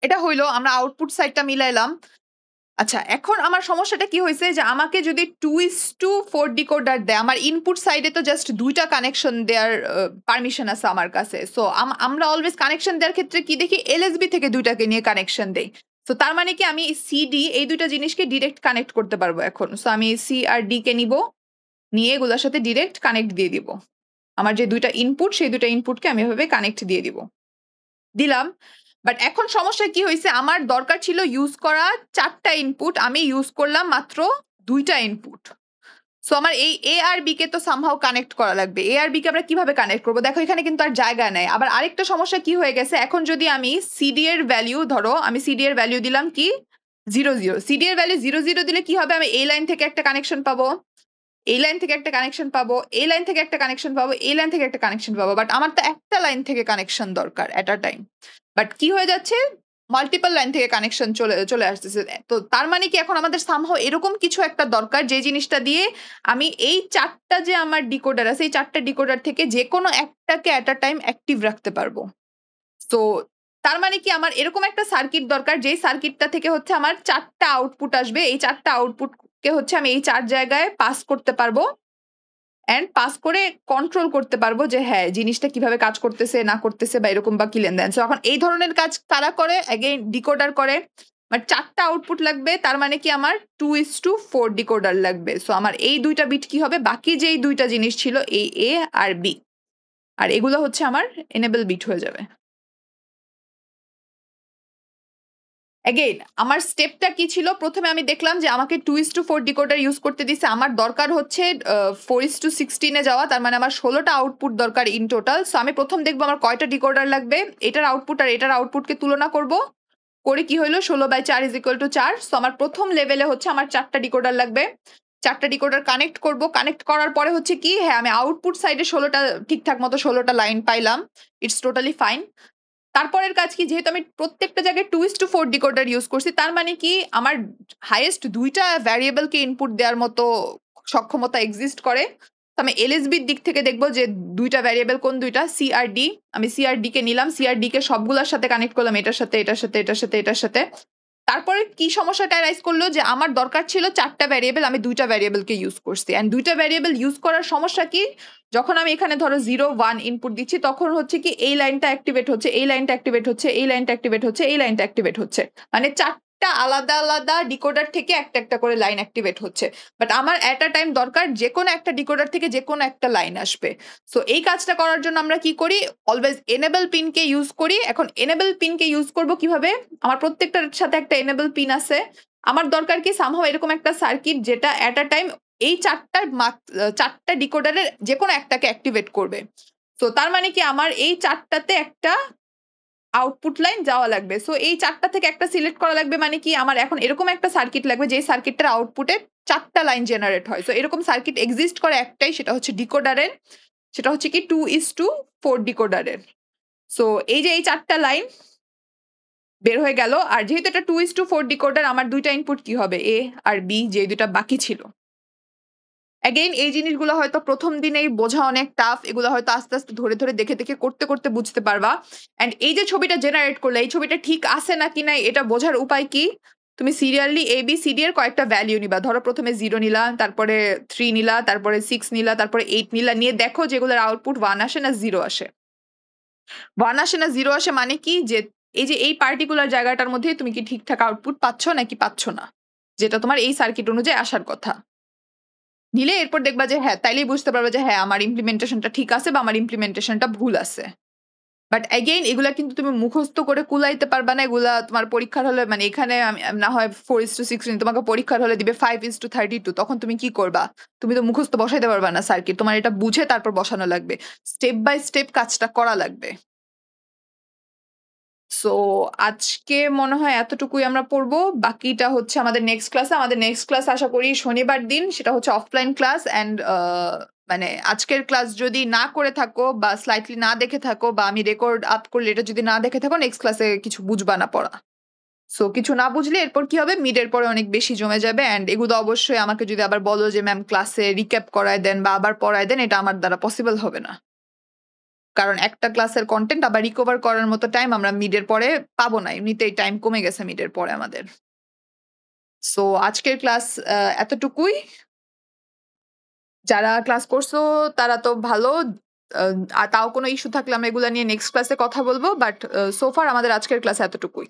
এটা হইলো আমরা আউটপুট সাইডটা মিলাইলাম। আচ্ছা, এখন আমার সমস্যাটা কি হয়েছে যে আমাকে যদি 2:4 ডিকোডার দেয়, আমার ইনপুট সাইডে তো জাস্ট 2টা কানেকশন দেওয়ার পারমিশন আছে আমার কাছে। সো আমরা অলওয়েজ কানেকশন দেওয়ার ক্ষেত্রে কি দেখি, এলএসবি থেকে 2টাকে নিয়ে কানেকশন দেই। তো তার মানে কি আমি সিডি এই 2টা জিনিসকে ডিরেক্ট কানেক্ট করতে পারবো এখন। সো আমি সি আর ডি কে নিব, নিয়ে এগুলোর সাথে ডিরেক্ট কানেক্ট দিয়ে দিব। আমার যে 2টা ইনপুট সেই 2টা ইনপুটকে আমি এভাবে কানেক্ট দিয়ে দিলাম। বাট এখন সমস্যা কি হয়েছে, আমার দরকার ছিল ইউজ করা 4টা ইনপুট, আমি ইউজ করলাম মাত্র 2টা ইনপুট। সো আমার এই এ আর বি কে তো সামহাউ কানেক্ট করা লাগবে। এ আর বি কে আমরা কিভাবে কানেক্ট করবো, দেখো এখানে কিন্তু আর জায়গা নেই। আবার আরেকটা সমস্যা কি হয়ে গেছে, এখন যদি আমি সিডি এর ভ্যালু, ধরো আমি সিডি এর ভ্যালু দিলাম কি 0 0, সিডি এর ভ্যালু 0 0 দিলে কি হবে, আমি এই লাইন থেকে একটা কানেকশন পাবো, এই লাইন থেকে একটা কানেকশন পাবো, এই লাইন থেকে একটা কানেকশন পাবো, এই লাইন থেকে একটা কানেকশন পাবো। বাট আমার তো একটা লাইন থেকে কানেকশন দরকার এট আ টাইম। বাট কি হয়ে যাচ্ছে, মাল্টিপল লাইন থেকে কানেকশন চলে চলে আসতেছে। তো তার মানে কি এখন আমাদের সামহাও এরকম কিছু একটা দরকার যে জিনিসটা দিয়ে আমি এই 4টা যে আমার ডিকোডার আছে এই 4টা ডিকোডার থেকে যে কোনো একটাকে এট আ টাইম অ্যাক্টিভ রাখতে পারবো। তো তার মানে কি আমার এরকম একটা সার্কিট দরকার যেই সার্কিটটা থেকে হচ্ছে আমার 4টা আউটপুট আসবে, এই 4টা আউটপুটকে হচ্ছে আমি এই 4 জায়গায় পাস করতে পারবো অ্যান্ড পাস করে কন্ট্রোল করতে পারবো যে হ্যাঁ জিনিসটা কিভাবে কাজ করতেছে না করতেছে বা এরকম বা কি লেনদেন। সো এখন এই ধরনের কাজ কারা করে, অ্যাগেইন ডিকোডার করে। বাট 4টা আউটপুট লাগবে, তার মানে কি আমার 2:4 ডিকোডার লাগবে। সো আমার এই 2টা বিট কি হবে, বাকি যেই 2টা জিনিস ছিল এই এ আর বি, আর এগুলো হচ্ছে আমার এনেবল বিট হয়ে যাবে। অ্যাগেইন আমার স্টেপটা কি ছিল, প্রথমে আমি দেখলাম যে আমাকে 2:4 ডিকোডার ইউজ করতে দিছে, আমার দরকার হচ্ছে 4:16 যাওয়া, তার মানে আমার 16টা আউটপুট দরকার ইন টোটাল। সো আমি প্রথম দেখবো আমার কয়টা ডিকোডার লাগবে, এটার আউটপুট আর এটার আউটপুটকে তুলনা করব, করে কি হইলো 16/4 = 4। সো আমার প্রথম লেভেলে হচ্ছে আমার 4টা ডিকোডার লাগবে, 4টা ডিকোডার কানেক্ট করব। কানেক্ট করার পরে হচ্ছে কি, হ্যাঁ আমি আউটপুট সাইডে 16টা ঠিকঠাক মতো 16টা লাইন পাইলাম, ইটস টোটালি ফাইন। তারপরের কাজ কি, যেহেতু আমি প্রত্যেকটা জায়গায় 2:4 ডিকোডার ইউজ করছি, তার মানে কি আমার হাইয়েস্ট 2টা ভ্যারিয়েবলকে ইনপুট দেওয়ার মতো সক্ষমতা এক্সিস্ট করে। তো আমি এলএসবির দিক থেকে দেখবো যে 2টা ভ্যারিয়েবল কোন 2টা, সি আর ডি। আমি সি আর ডি কে নিলাম, সি আর ডি কে সবগুলোর সাথে কানেক্ট করলাম, এটার সাথে এটার সাথে এটার সাথে এটার সাথে। তারপরে কি সমস্যাটা রাইজ করলো যে আমার দরকার ছিল 4টা ভ্যারিয়েবল, আমি 2টা ভ্যারিয়েবলকে ইউজ করছি। অ্যান্ড 2টা ভ্যারিয়েবল ইউজ করার সমস্যা কি, যখন আমি এখানে ধরো 0 1 ইনপুট দিচ্ছি তখন হচ্ছে কি এই লাইনটা অ্যাক্টিভেট হচ্ছে, এই লাইনটা অ্যাক্টিভেট হচ্ছে, এই লাইনটা অ্যাক্টিভেট হচ্ছে, এই লাইনটা অ্যাক্টিভেট হচ্ছে, মানে 4টা আলাদা আলাদা ডিকোডার থেকে একটা একটা করে লাইন অ্যাক্টিভেট হচ্ছে। বাট আমার এট আ টাইম দরকার যে কোনো একটা ডিকোডার থেকে যে কোনো একটা লাইন আসবে। সো এই কাজটা করার জন্য আমরা কি করি, অলওয়েজ এনেবল পিনকে ইউজ করি। এখন এনেবল পিনকে ইউজ করব কিভাবে, আমার প্রত্যেকটার সাথে একটা এনেবল পিন আছে। আমার দরকার কি সামহাও এরকম একটা সার্কিট যেটা এট আ টাইম এই 4টা ডিকোডারের যে কোনো একটাকে অ্যাক্টিভেট করবে। তো তার মানে কি আমার এই 4টাতে একটা আউটপুট লাইন যাওয়া লাগবে। সো এই 4টা থেকে একটা সিলেক্ট করা লাগবে, মানে কি আমার এখন এরকম একটা সার্কিট লাগবে যে সার্কিটটার আউটপুটে 4টা লাইন জেনারেট হয়। সো এরকম সার্কিট এক্সিস্ট করে একটাই, সেটা হচ্ছে ডিকোডারের, সেটা হচ্ছে কি 2:4 ডিকোডারের। সো এই যে এই 4টা লাইন, বের হয়ে গেল। আর যেহেতু এটা 2:4 ডিকোডার আমার ২ টা ইনপুট কি হবে? A আর B যে ২ টা বাকি ছিল। এগেইন এই জিনিসগুলো হয়তো ১ম দিনেই বোঝা অনেক টাফ। এগুলো হয়তো আস্তে, আস্তে ধরে, ধরে দেখে, দেখে করতে, করতে বুঝতে পারবা। অ্যান্ড এই যে ছবিটা জেনারেট করলে, এই ছবিটা ঠিক আছে নাকি নাই এটা বোঝার উপায় কি? তুমি serially A, B, C, D এর কয়েকটা ভ্যালু নিবা। ধরো ১ম এ 0 নিলা, তারপরে 3 নিলা, তারপরে 6 নিলা, তারপরে 8 নিলা। নিয়ে দেখো যে এগুলোর আউটপুট 1 আসে না 0 আসে। 1 আসে না 0 আসে মানে কি? যে এই যে এই পার্টিকুলার জায়গাটার মধ্যে তুমি কি ঠিকঠাক আউটপুট পাচ্ছ নাকি পাচ্ছ না? যেটা তোমার এই সার্কিট অনুযায়ী আসার কথা। নিলে এরপর দেখবা যে হ্যাঁ, তাইলেই বুঝতে পারবা যে হ্যাঁ, আমার ইমপ্লিমেন্টেশনটা ঠিক আছে বা আমার ইমপ্লিমেন্টেশনটা ভুল আছে। বাট এগেইন এগুলা কিন্তু তুমি মুখস্থ করে কুলাইতে পারবা না। এগুলা তোমার পরীক্ষার হলে মানে এখানে আমি না হয় 4:16 তোমাকে পরীক্ষার হলে দিবে 5:32 তখন তুমি কি করবা? তুমি তো মুখস্থ বসাইতে পারবা না সার্কিট। তোমার এটা বুঝে তারপর বসানো লাগবে। স্টেপ বাই স্টেপ কাজটা করা লাগবে। সো আজকে মনে হয় এতটুকুই আমরা পড়বো। বাকিটা হচ্ছে আমাদের নেক্সট ক্লাসে। আমাদের নেক্সট ক্লাস আশা করি শনিবার দিন। সেটা হচ্ছে অফলাইন ক্লাস অ্যান্ড মানে আজকের ক্লাস যদি না করে থাকো বা স্লাইটলি না দেখে থাকো বা আমি রেকর্ড আপ করলে এটা যদি না দেখে থাকো নেক্সট ক্লাসে কিছু বুঝবা না পড়া। সো কিছু না বুঝলে এরপর কি হবে মিডের পরে অনেক বেশি জমে যাবে অ্যান্ড এগুলো অবশ্যই আমাকে যদি আবার বলো যে ম্যাম ক্লাসে রিক্যাপ করায় দেন বা আবার পড়ায় দেন এটা আমার দ্বারা পসিবল হবে না। কারণ একটা ক্লাসের কনটেন্ট আবার রিকভার করার মতো টাইম আমরা মিডের পরে পাবো না। এমনিতেই টাইম কমে গেছে মিডের পরে আমাদের। সো আজকের ক্লাস এতটুকুই। যারা ক্লাস করছো তারা তো ভালো। আর তাও কোনো ইস্যু থাকলে আমরা এগুলা নিয়ে নেক্সট ক্লাসে কথা বলব। বাট সো ফার আমাদের আজকের ক্লাস এতটুকুই।